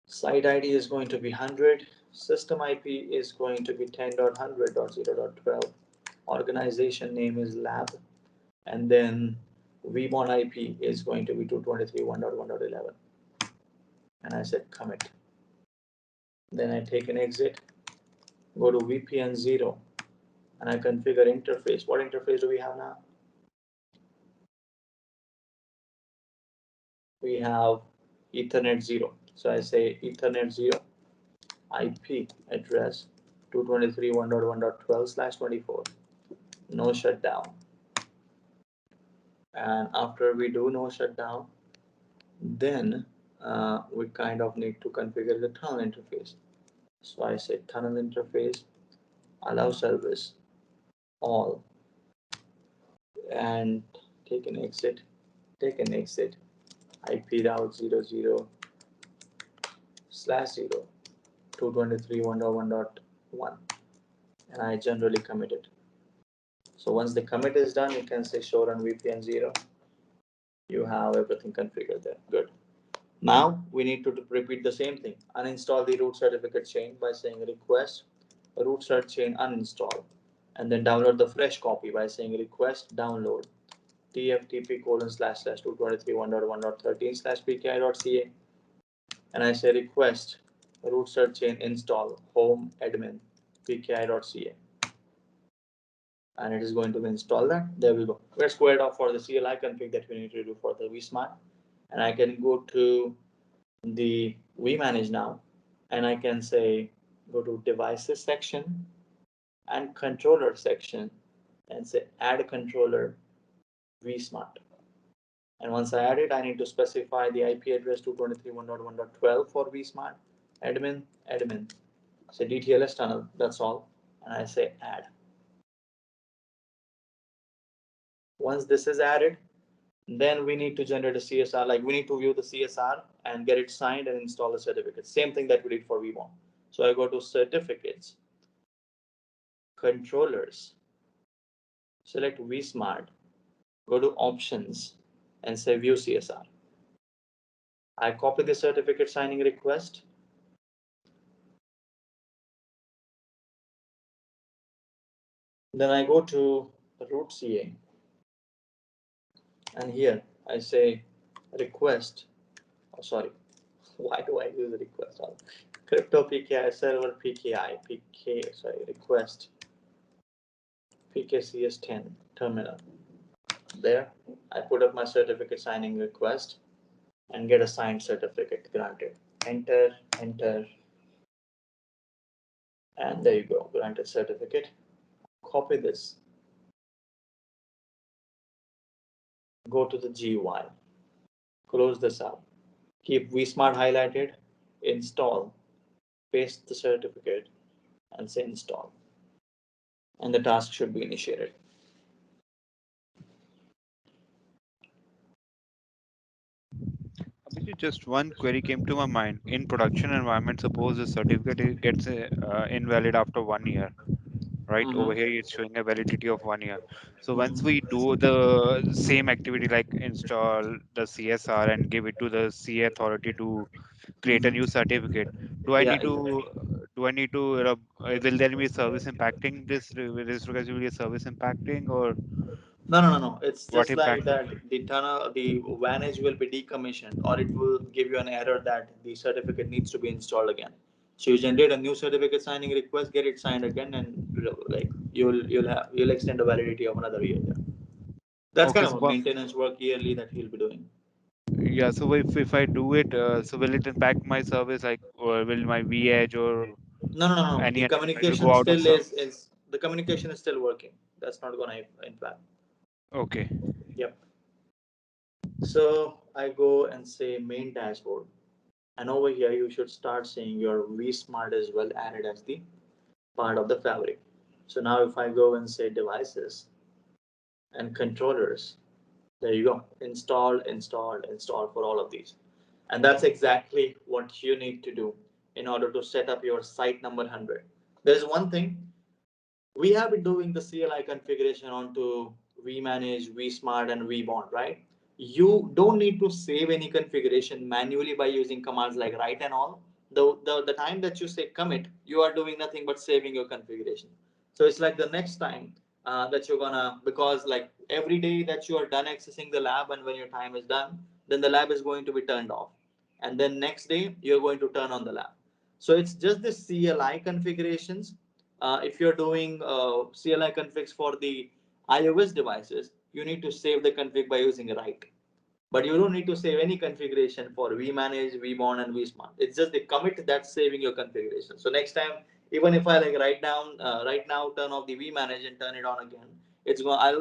Site ID is going to be 100. System IP is going to be 10.100.0.12. Organization name is lab. And then vBond IP is going to be 223.1.1.11. And I said commit. Then I take an exit, go to VPN 0, and I configure interface. What interface do we have now? We have Ethernet 0. So I say Ethernet 0 IP address 223.1.1.12/24. No shutdown. And after we do no shutdown, then we kind of need to configure the tunnel interface. So I say tunnel interface, allow service, all, and take an exit, IP route 00/0 223.1.1.1, and I generally commit it. So once the commit is done, you can say show run VPN 0. You have everything configured there. Good. Now we need to repeat the same thing. Uninstall the root certificate chain by saying request root cert chain uninstall, and then download the fresh copy by saying request download tftp://223.1.1.13/pki.ca, and I say request root cert chain install home admin pki.ca, and it is going to install that. There we go. We're squared off for the CLI config that we need to do for the vSmart, and I can go to the vManage now, and I can say go to devices section and controller section and say add controller vSmart. And once I add it, I need to specify the IP address 223.1.1.12 for vSmart, admin, say DTLS tunnel, that's all. And I say add. Once this is added, then we need to generate a CSR, like we need to view the CSR and get it signed and install the certificate. Same thing that we did for vBond. So I go to certificates, controllers, select vSmart, go to options and say view CSR. I copy the certificate signing request, Then I go to root CA, and here I say request. Oh, sorry. Why do I use request? Crypto PKI server PKI PK. Sorry, request PKCS10 terminal. There, I put up my certificate signing request and get a signed certificate granted. Enter, enter, and there you go, granted certificate. Copy this, go to the GUI, close this out, keep vSmart highlighted, install, paste the certificate, and say install, and the task should be initiated. Abhijit, just one query came to my mind. In production environment, suppose the certificate gets invalid after 1 year, right? Over here, it's showing a validity of 1 year. So once we do the same activity like install the CSR and give it to the CA authority to create a new certificate, do I Yeah, need to will there be a service impacting this? Will this regards will be a service impacting or no. It's what just like impact? that. The tunnel, the vManage will be decommissioned, or it will give you an error that the certificate needs to be installed again. So you generate a new certificate signing request, get it signed again, and like you'll extend the validity of another year. Yeah. That's Okay, kind of so a maintenance work yearly that he'll be doing. yeah, so if I do it, so will it impact my service like or will my VEdge or No. any The other will communication go out of still service? is the communication is still working. That's not gonna impact. Okay. Yep. So I go and say main dashboard. And over here, you should start seeing your vSmart as well added as the part of the fabric. So now if I go and say devices and controllers, there you go. Install for all of these. And that's exactly what you need to do in order to set up your site number 100. There's one thing we have been doing the CLI configuration onto vManage, vSmart, and vBond, right? You don't need to save any configuration manually by using commands like write and all. The time that you say commit, you are doing nothing but saving your configuration. So it's like the next time that you're gonna, because like every day that you are done accessing the lab and when your time is done, then the lab is going to be turned off. And then next day, you're going to turn on the lab. So it's just the CLI configurations. If you're doing CLI configs for the iOS devices, you need to save the config by using write. But you don't need to save any configuration for vManage, vBond, and vSmart. It's just the commit that's saving your configuration. So next time, even if I like write down right now, turn off the vManage and turn it on again,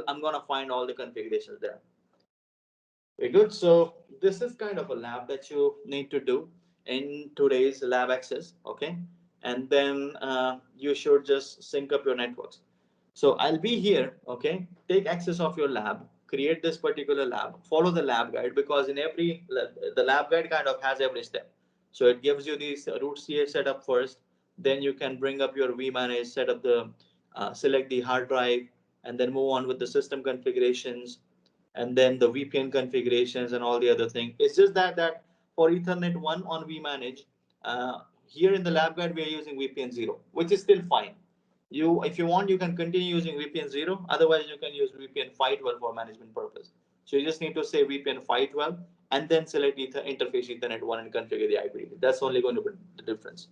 I'm gonna find all the configurations there. Very good. So this is kind of a lab that you need to do in today's lab access. Okay. And then you should just sync up your networks. So I'll be here. Okay. Take access of your lab, create this particular lab, follow the lab guide because in the lab guide kind of has every step. So it gives you this root CA setup first. Then you can bring up your vManage, set up select the hard drive, and then move on with the system configurations and then the VPN configurations and all the other things. It's just that for Ethernet 1 on vManage, here in the lab guide we are using VPN 0, which is still fine. If you want, you can continue using VPN 0. Otherwise, you can use VPN 512 for management purpose. So you just need to say VPN 512 and then select interface Ethernet 1 and configure the IP. That's only going to be the difference.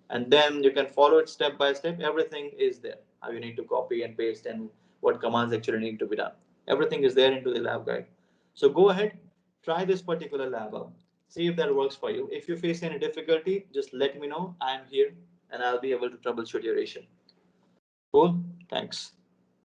And then you can follow it step by step. Everything is there. How you need to copy and paste and what commands actually need to be done. Everything is there into the lab guide. So go ahead, try this particular lab out. See if that works for you. If you face any difficulty, just let me know. I'm here and I'll be able to troubleshoot your issue. Cool. Thanks.